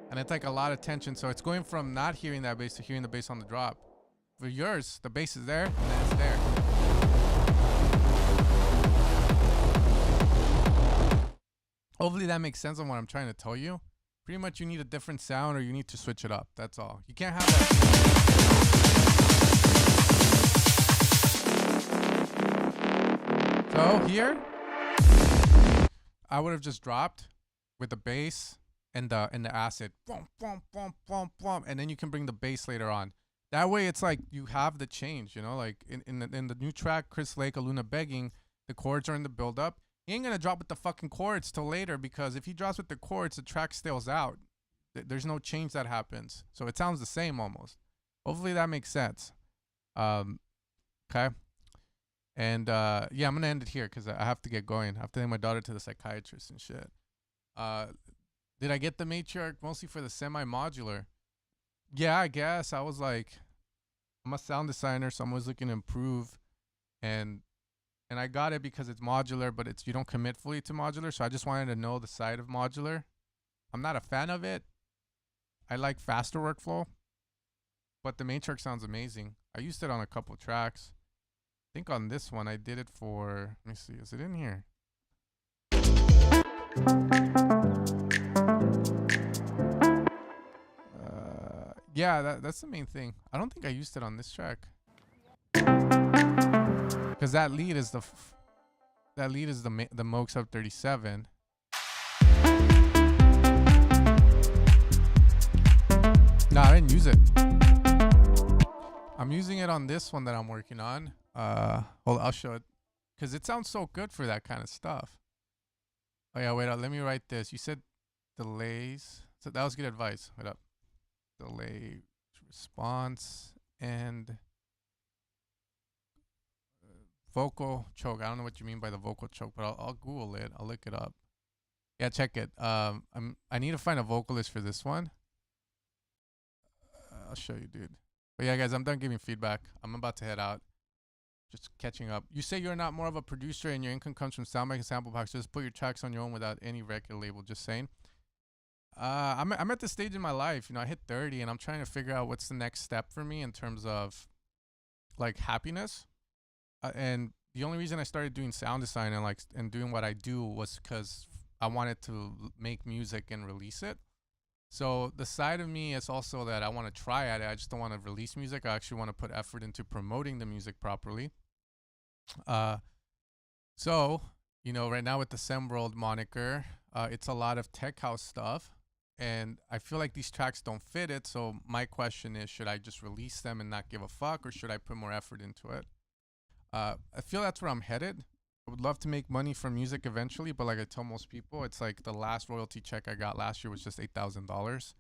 And it's like a lot of tension. So it's going from not hearing that bass to hearing the bass on the drop. For yours, the bass is there and then it's there. Hopefully that makes sense on what I'm trying to tell you. Pretty much you need a different sound or you need to switch it up. That's all. You can't have that. So here, I would have just dropped with the bass and the acid. Boom, boom, boom, boom, boom. And then you can bring the bass later on. That way it's like you have the change, you know, like in the new track, Chris Lake, Aluna Begging, the chords are in the build up. He ain't gonna drop with the fucking chords till later because if he drops with the chords, the track stales out. There's no change that happens. So it sounds the same almost. Hopefully that makes sense. Okay. And yeah, I'm gonna end it here because I have to get going. I have to take my daughter to the psychiatrist and shit. Did I get the matriarch mostly for the semi-modular? Yeah, I guess. I was like, I'm a sound designer, so I'm always looking to improve. And I got it because it's modular, but you don't commit fully to modular. So I just wanted to know the side of modular. I'm not a fan of it. I like faster workflow, but the matriarch sounds amazing. I used it on a couple tracks. I think on this one I did it for, let me see, is it in here? Yeah, that's the main thing. I don't think I used it on this track because that lead is the Moog Sub 37. No, I didn't use it. I'm using it on this one that I'm working on. Hold on, I'll show it because it sounds so good for that kind of stuff. Oh yeah, wait up. Let me write this. You said delays. So that was good advice. Wait up. Delay response and vocal choke. I don't know what you mean by the vocal choke, but I'll Google it. I'll look it up. Yeah, check it. I need to find a vocalist for this one. I'll show you, dude. But yeah, guys, I'm done giving feedback. I'm about to head out. Just catching up. You say you're not more of a producer and your income comes from soundbank and sample packs. Just put your tracks on your own without any record label. Just saying. I'm at the stage in my life, you know, I hit 30 and I'm trying to figure out what's the next step for me in terms of like happiness. And the only reason I started doing sound design and doing what I do was because I wanted to make music and release it. So the side of me is also that I want to try at it. I just don't want to release music. I actually want to put effort into promoting the music properly. So, you know, right now with the SemWorld moniker, it's a lot of tech house stuff. And I feel like these tracks don't fit it. So my question is, should I just release them and not give a fuck? Or should I put more effort into it? I feel that's where I'm headed. I would love to make money from music eventually. But like I tell most people, it's like the last royalty check I got last year was just $8,000.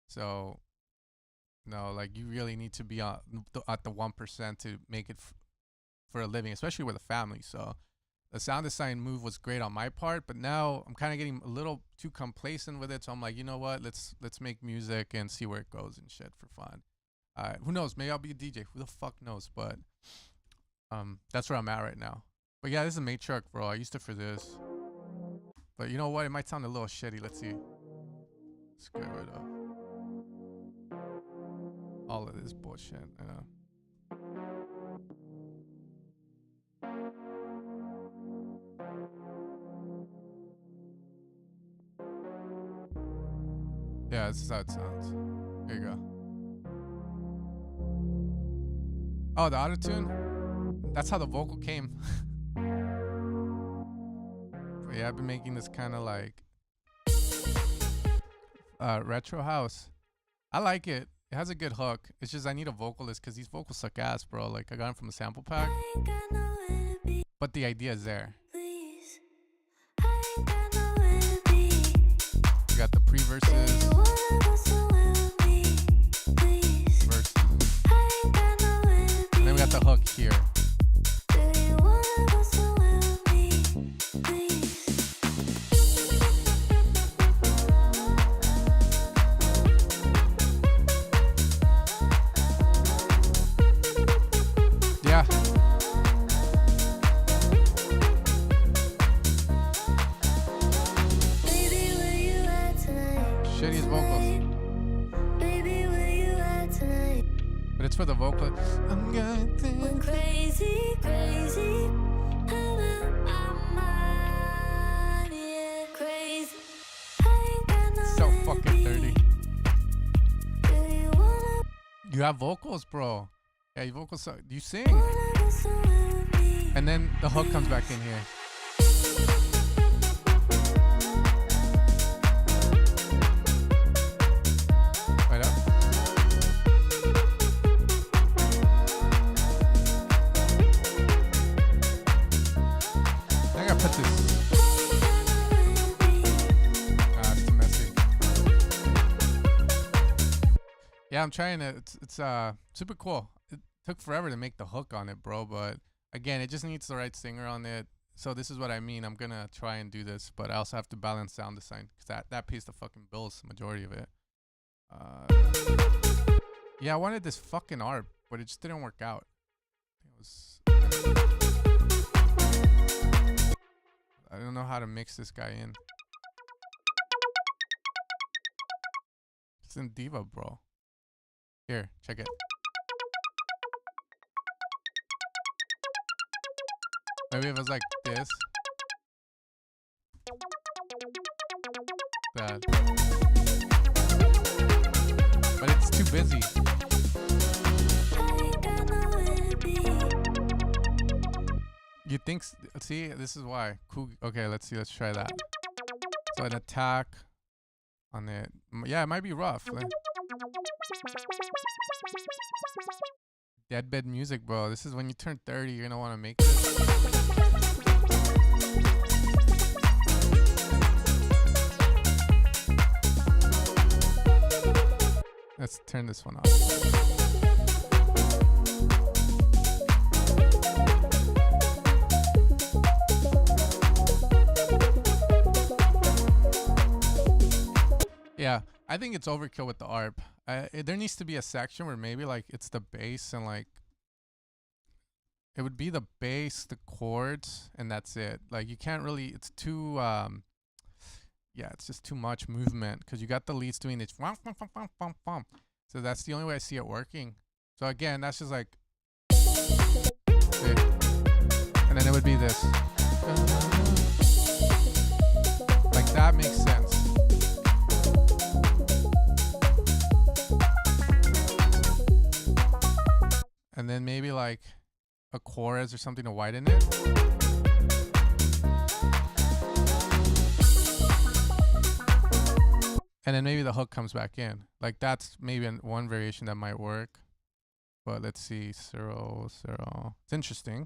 So, no, like you really need to be at the 1% to make it for a living, especially with a family. So the sound design move was great on my part, but now I'm kind of getting a little too complacent with it. So I'm like, you know what? Let's make music and see where it goes and shit for fun. Who knows? Maybe I'll be a DJ. Who the fuck knows? But that's where I'm at right now. But yeah, this is a matriarch, bro. I used it for this. But you know what? It might sound a little shitty. Let's see. Let's get rid of all of this bullshit. Yeah, this is how it sounds. Here you go. Oh, the auto-tune? That's how the vocal came. But yeah, I've been making this kind of like retro house. I like it. It has a good hook. It's just I need a vocalist because these vocals suck ass, bro. Like I got them from a sample pack. But the idea is there. We got the pre-verses. Verses. And then we got the hook here. chords for the vocal. I'm going When crazy, crazy, I'm out my mind, yeah, crazy. I ain't got no So fucking dirty. Do you wanna You have vocals, bro. Yeah, your vocals. You sing, do something with me? and then the hook comes back in here. Right up. I gotta put this. It's too messy. Yeah, I'm trying to. It's super cool. It took forever to make the hook on it, bro. But again, it just needs the right singer on it. So this is what I mean. I'm gonna try and do this, but I also have to balance sound design because that pays the fucking bills, the majority of it. Yeah, I wanted this fucking ARP, but it just didn't work out. It was. I don't know how to mix this guy in. It's in Diva, bro. Here, check it. Maybe if it was like this. That. But it's too busy. You think? See, this is why. Cool. Okay, let's see. Let's try that. So an attack on it. Yeah, it might be rough. Deadbed music, bro. This is when you turn 30, you're gonna want to make this. Let's turn this one off. Yeah, I think it's overkill with the ARP. There needs to be a section where maybe like it's the bass and like it would be the bass, the chords, and that's it. Like you can't really. It's too. Yeah, it's just too much movement because you got the leads doing this. So that's the only way I see it working. So again, that's just like. See? And then it would be this. Like that makes sense. And then maybe like a chorus or something to widen it. And then maybe the hook comes back in. Like that's maybe one variation that might work. But let's see, 0, 0. It's interesting.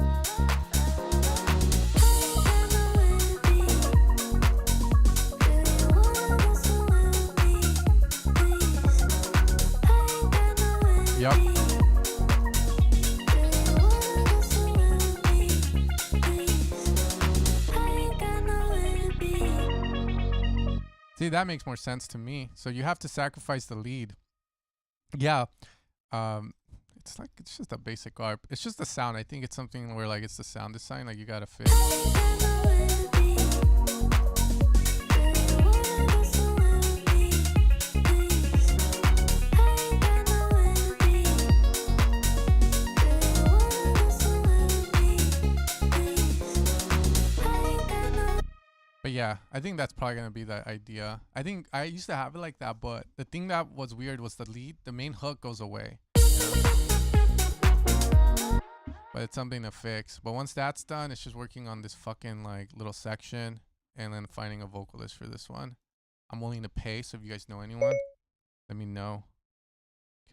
Yep. See, that makes more sense to me. So you have to sacrifice the lead. Yeah. It's just a basic ARP. It's just the sound. I think it's something where like it's the sound design, like you gotta fix. But yeah, I think that's probably gonna be the idea. I think I used to have it like that, but the thing that was weird was the lead, the main hook goes away. But it's something to fix. But once that's done, it's just working on this fucking like little section and then finding a vocalist for this one. I'm willing to pay, so if you guys know anyone, let me know.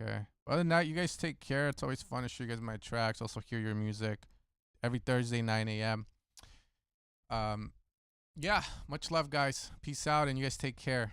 Okay. Other than that, you guys take care. It's always fun to show you guys my tracks. Also hear your music every Thursday, 9 a.m. Yeah, much love, guys. Peace out, and you guys take care.